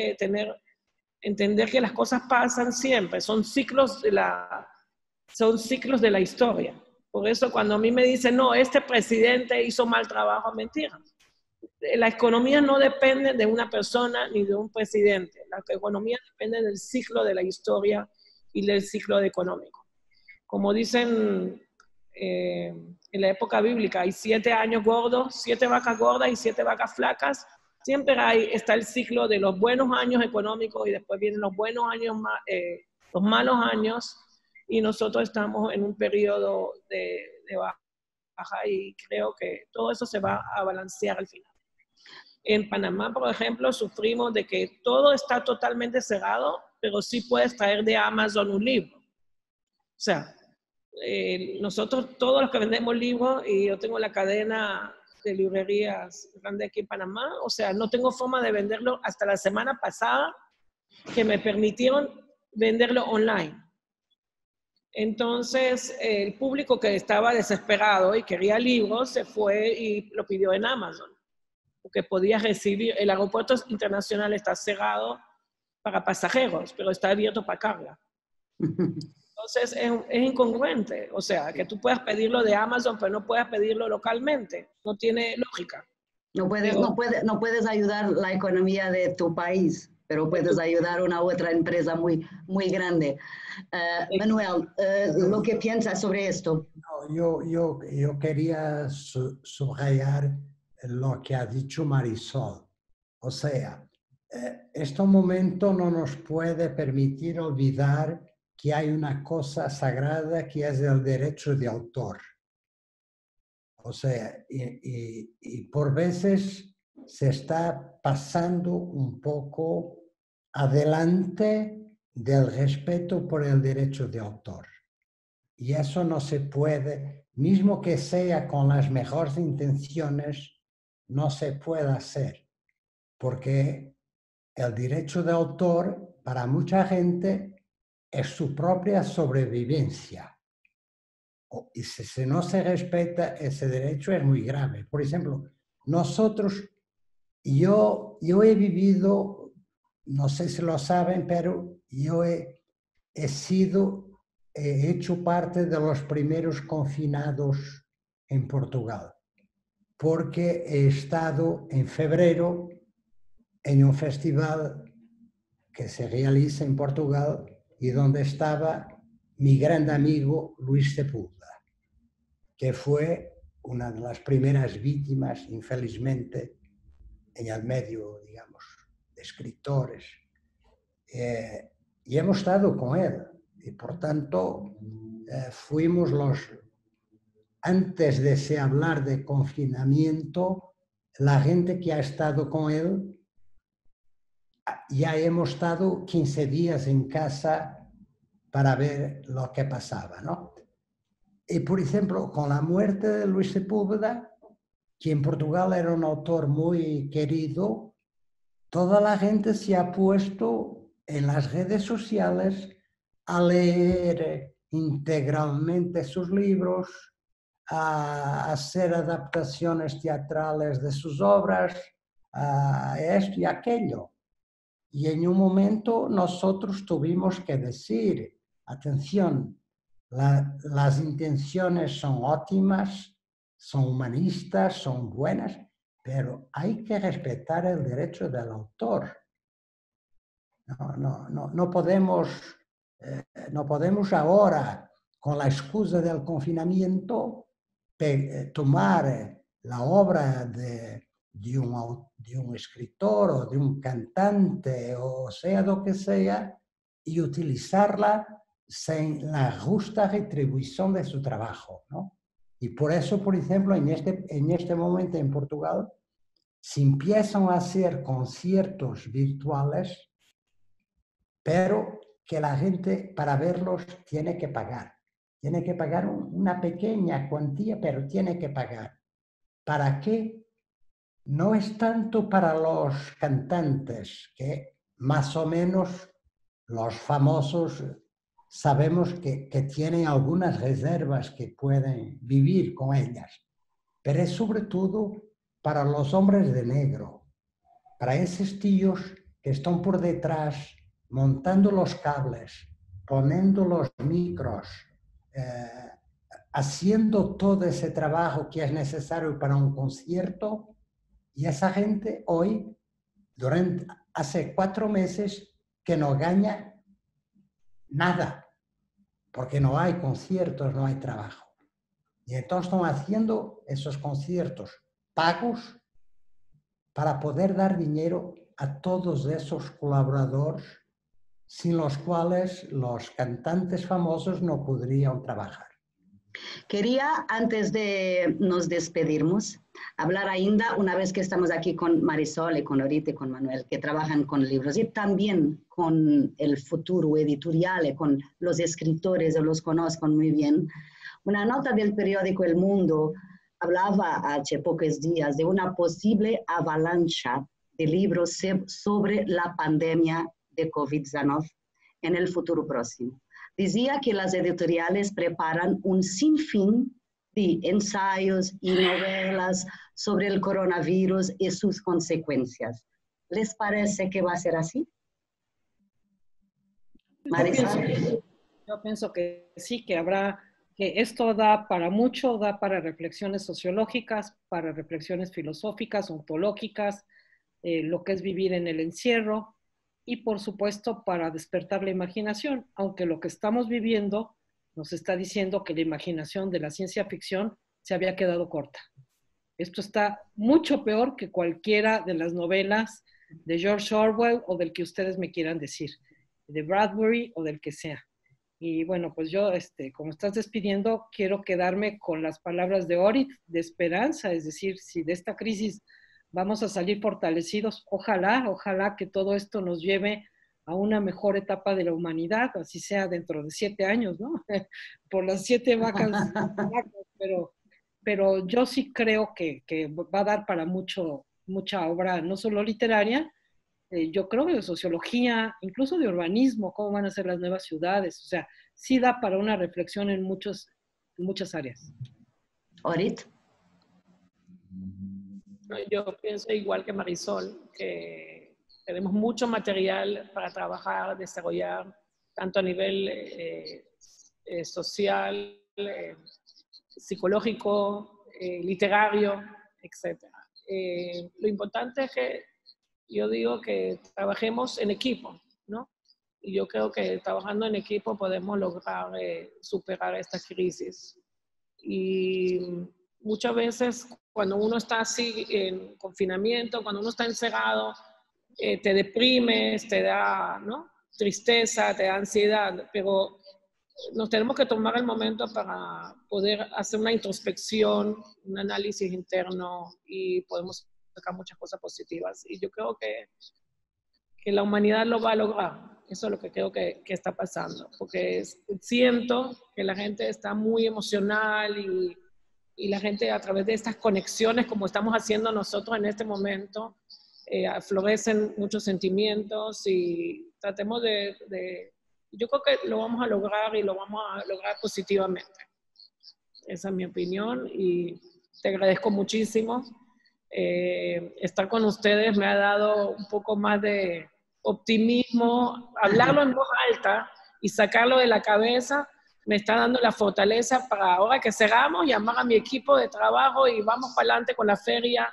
entender que las cosas pasan siempre. Son ciclos de la historia. Por eso cuando a mí me dicen, no, este presidente hizo mal trabajo, mentira. La economía no depende de una persona ni de un presidente. La economía depende del ciclo de la historia y del ciclo económico. Como dicen en la época bíblica, hay 7 años gordos, 7 vacas gordas y 7 vacas flacas. Siempre está el ciclo de los buenos años económicos y después vienen los buenos años, los malos años. Y nosotros estamos en un periodo de baja y creo que todo eso se va a balancear al final. En Panamá, por ejemplo, sufrimos de que todo está totalmente cerrado, pero sí puedes traer de Amazon un libro. O sea, nosotros todos los que vendemos libros, y yo tengo la cadena de librerías grande aquí en Panamá, o sea, no tengo forma de venderlo hasta la semana pasada que me permitieron venderlo online. Entonces, el público que estaba desesperado y quería libros se fue y lo pidió en Amazon, porque podía recibir. El aeropuerto internacional está cerrado para pasajeros, pero está abierto para carga. Entonces, es incongruente. O sea, que tú puedas pedirlo de Amazon, pero no puedas pedirlo localmente. No tiene lógica. No puedes ayudar la economía de tu país, pero puedes ayudar a una otra empresa muy, muy grande. Manuel, ¿lo que piensas sobre esto? No, yo quería subrayar lo que ha dicho Marisol. O sea, este momento no nos puede permitir olvidar que hay una cosa sagrada que es el derecho de autor. O sea, y por veces se está pasando un poco adelante del respeto por el derecho de autor. Y eso no se puede, mismo que sea con las mejores intenciones, no se puede hacer. Porque el derecho de autor, para mucha gente, es su propia sobrevivencia. Y si no se respeta ese derecho es muy grave. Por ejemplo, nosotros, yo he vivido, no sé si lo saben, pero yo he hecho parte de los primeros confinados en Portugal, porque he estado en febrero en un festival que se realiza en Portugal y donde estaba mi gran amigo Luis Sepúlveda, que fue una de las primeras víctimas, infelizmente, en el medio, digamos, de escritores. Y hemos estado con él. Y por tanto, fuimos antes de se hablar de confinamiento, la gente que ha estado con él, ya hemos estado 15 días en casa para ver lo que pasaba, ¿no? Y, por ejemplo, con la muerte de Luis Sepúlveda, que en Portugal era un autor muy querido, toda la gente se ha puesto en las redes sociales a leer integralmente sus libros, a hacer adaptaciones teatrales de sus obras, a esto y aquello. Y en un momento nosotros tuvimos que decir, atención, las intenciones son óptimas, son humanistas, son buenas, pero hay que respetar el derecho del autor. No podemos ahora, con la excusa del confinamiento, tomar la obra de un escritor o de un cantante, o sea lo que sea, y utilizarla sin la justa retribución de su trabajo, ¿no? Y por eso, por ejemplo, en este momento en Portugal, se empiezan a hacer conciertos virtuales, pero que la gente para verlos tiene que pagar. Tiene que pagar una pequeña cuantía, pero tiene que pagar. ¿Para qué? No es tanto para los cantantes, que más o menos los famosos sabemos que tienen algunas reservas que pueden vivir con ellas, pero es sobre todo para los hombres de negro, para esos tíos que están por detrás montando los cables, poniendo los micros, haciendo todo ese trabajo que es necesario para un concierto. Y esa gente hoy, hace 4 meses, que no gana nada, porque no hay conciertos, no hay trabajo. Y entonces están haciendo esos conciertos pagos para poder dar dinero a todos esos colaboradores sin los cuales los cantantes famosos no podrían trabajar. Quería, antes de nos despedirnos, hablar ainda, una vez que estamos aquí con Marisol y con Orit y con Manuel, que trabajan con libros, y también con el futuro editorial y con los escritores, yo los conozco muy bien. Una nota del periódico El Mundo hablaba hace pocos días de una posible avalancha de libros sobre la pandemia de COVID-19 en el futuro próximo. Decía que las editoriales preparan un sinfín de ensayos y novelas sobre el coronavirus y sus consecuencias. ¿Les parece que va a ser así? Yo pienso que sí, que esto da para mucho, da para reflexiones sociológicas, para reflexiones filosóficas, ontológicas, lo que es vivir en el encierro, y por supuesto para despertar la imaginación, aunque lo que estamos viviendo nos está diciendo que la imaginación de la ciencia ficción se había quedado corta. Esto está mucho peor que cualquiera de las novelas de George Orwell o del que ustedes me quieran decir, de Bradbury o del que sea. Y bueno, pues yo, como estás despidiendo, quiero quedarme con las palabras de Orit, de esperanza, es decir, si de esta crisis vamos a salir fortalecidos. Ojalá que todo esto nos lleve a una mejor etapa de la humanidad, así sea dentro de 7 años, ¿no? Por las 7 vacas, pero yo sí creo que va a dar para mucha obra, no solo literaria, yo creo que de sociología, incluso de urbanismo, cómo van a ser las nuevas ciudades, o sea, sí da para una reflexión en muchas áreas. Orit. Yo pienso igual que Marisol, que tenemos mucho material para trabajar, desarrollar, tanto a nivel social, psicológico, literario, etc. Lo importante es que yo digo que trabajemos en equipo, ¿no? Y yo creo que trabajando en equipo podemos lograr superar esta crisis. Y muchas veces cuando uno está así en confinamiento, cuando uno está encerrado, te deprimes, te da, ¿no?, tristeza, te da ansiedad, pero nos tenemos que tomar el momento para poder hacer una introspección, un análisis interno, y podemos sacar muchas cosas positivas. Y yo creo que la humanidad lo va a lograr. Eso es lo que creo que está pasando, porque siento que la gente está muy emocional y la gente, a través de estas conexiones como estamos haciendo nosotros en este momento, florecen muchos sentimientos, y tratemos yo creo que lo vamos a lograr, y lo vamos a lograr positivamente. Esa es mi opinión, y te agradezco muchísimo. Estar con ustedes me ha dado un poco más de optimismo. Hablarlo en voz alta y sacarlo de la cabeza me está dando la fortaleza para ahora que cerramos, llamar a mi equipo de trabajo y vamos para adelante con la feria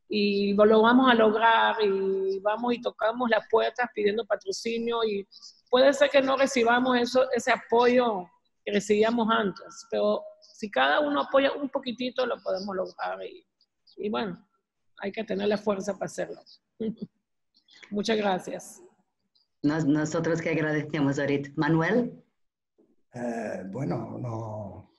y lo vamos a lograr y vamos y tocamos las puertas pidiendo patrocinio y puede ser que no recibamos ese apoyo que recibíamos antes, pero si cada uno apoya un poquitito lo podemos lograr y bueno, hay que tener la fuerza para hacerlo. Muchas gracias. Nosotros que agradecemos, Orit. Manuel. Bueno, no,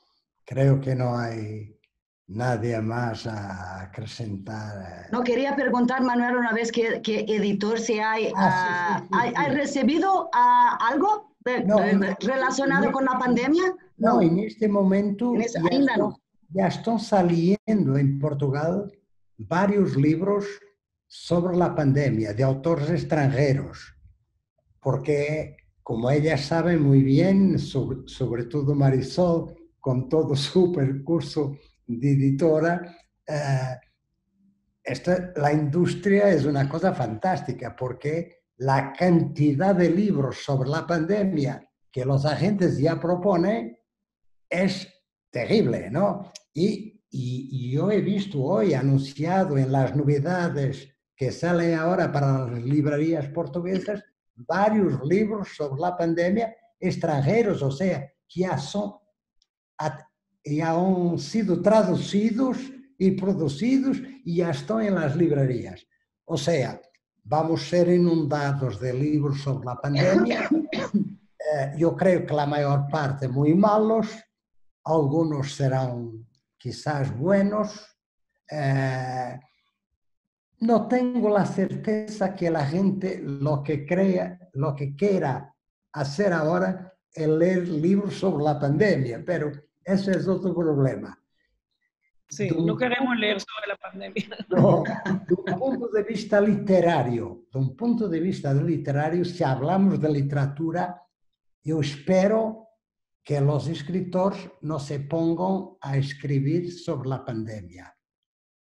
creo que no hay nadie más a acrescentar. No, quería preguntar, Manuel, una vez que editor, si hay, ¿hay recibido algo relacionado con la pandemia? No, en este momento ainda no. Ya están saliendo en Portugal varios libros sobre la pandemia de autores extranjeros, porque como ellas saben muy bien, sobre todo Marisol, con todo su percurso de editora, la industria es una cosa fantástica porque la cantidad de libros sobre la pandemia que los agentes ya proponen es terrible, ¿no? Y yo he visto hoy anunciado en las novedades que salen ahora para las librerías portuguesas varios libros sobre la pandemia extranjeros, o sea, que ya han sido traducidos y producidos y ya están en las librerías. O sea, vamos a ser inundados de libros sobre la pandemia. Yo creo que la mayor parte muy malos, algunos serán quizás buenos. No tengo la certeza que la gente lo que quiera hacer ahora es leer libros sobre la pandemia, pero ese es otro problema. Sí, no queremos leer sobre la pandemia. No, de un punto de vista literario, si hablamos de literatura, yo espero que los escritores no se pongan a escribir sobre la pandemia,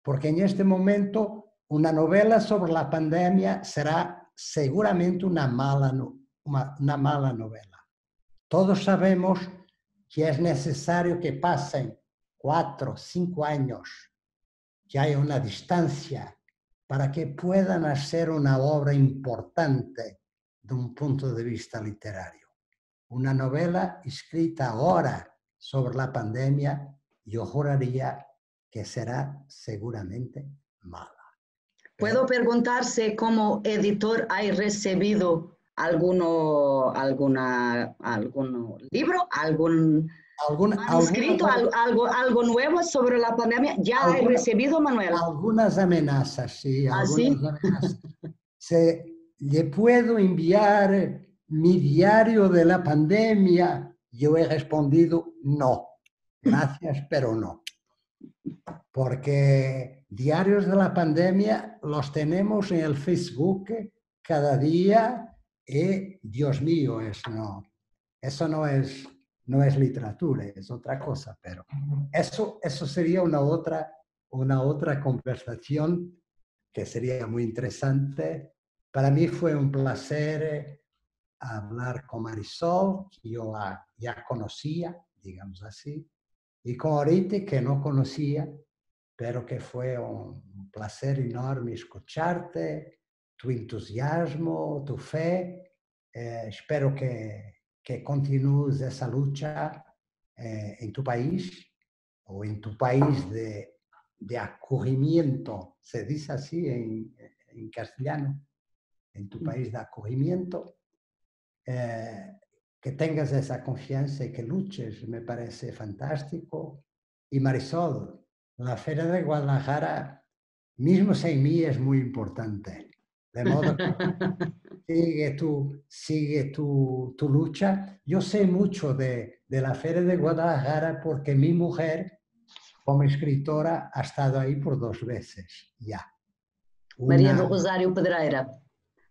porque en este momento una novela sobre la pandemia será seguramente una mala novela. Todos sabemos que es necesario que pasen 4 o 5 años, que haya una distancia para que puedan hacer una obra importante de un punto de vista literario. Una novela escrita ahora sobre la pandemia, yo juraría que será seguramente mala. ¿Puedo preguntar si como editor hay recibido algún libro, algún manuscrito, algo nuevo sobre la pandemia? ¿Ya hay recibido, Manuel? Algunas amenazas, sí. ¿Sí? Amenazas. ¿Le puedo enviar mi diario de la pandemia? Yo he respondido no. Gracias, pero no. Porque diarios de la pandemia los tenemos en el Facebook cada día y, Dios mío, eso no es literatura, es otra cosa, pero eso sería una otra conversación que sería muy interesante. Para mí fue un placer hablar con Marisol, que yo ya conocía, digamos así, y con Orite, que no conocía, pero que fue un placer enorme escucharte, tu entusiasmo, tu fe. Espero que continúes esa lucha en tu país o en tu país de acogimiento, se dice así en castellano, en tu país de acogimiento, que tengas esa confianza y que luches, me parece fantástico. Y Marisol, la Feria de Guadalajara, mismo sin mí, es muy importante. De modo que sigue tu lucha. Yo sé mucho de la Feria de Guadalajara porque mi mujer, como escritora, ha estado ahí por 2 veces ya. María do Rosario Pedreira,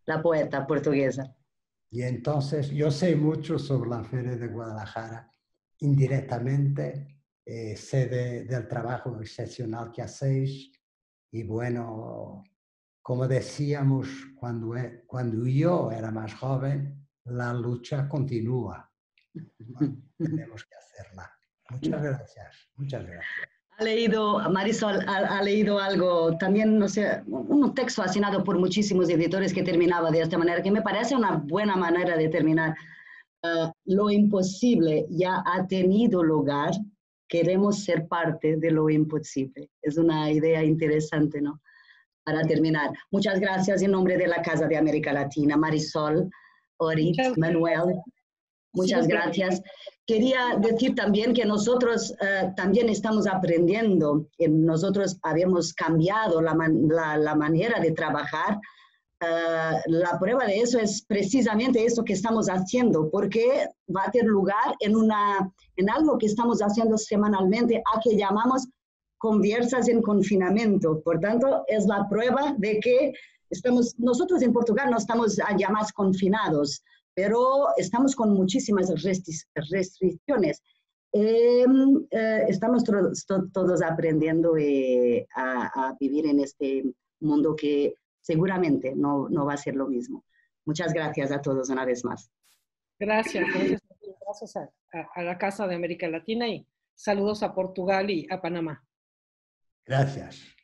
la poeta portuguesa. Y entonces yo sé mucho sobre la Feria de Guadalajara, indirectamente, sé del trabajo excepcional que hacéis y bueno, como decíamos cuando yo era más joven, la lucha continúa. Bueno, tenemos que hacerla. Muchas gracias, muchas gracias. Marisol, ha leído algo, también, no sé, un texto asignado por muchísimos editores que terminaba de esta manera, que me parece una buena manera de terminar. Lo imposible ya ha tenido lugar, queremos ser parte de lo imposible. Es una idea interesante, ¿no? Para terminar. Muchas gracias en nombre de la Casa de América Latina. Marisol, Orit, Manuel, muchas gracias. Quería decir también que nosotros también estamos aprendiendo, nosotros habíamos cambiado la manera de trabajar. La prueba de eso es precisamente eso que estamos haciendo, porque va a tener lugar en algo que estamos haciendo semanalmente, a que llamamos conversas en confinamiento. Por tanto, es la prueba de que nosotros en Portugal no estamos ya más confinados, pero estamos con muchísimas restricciones. Estamos todos aprendiendo a vivir en este mundo que seguramente no va a ser lo mismo. Muchas gracias a todos una vez más. Gracias a la Casa de América Latina y saludos a Portugal y a Panamá. Gracias.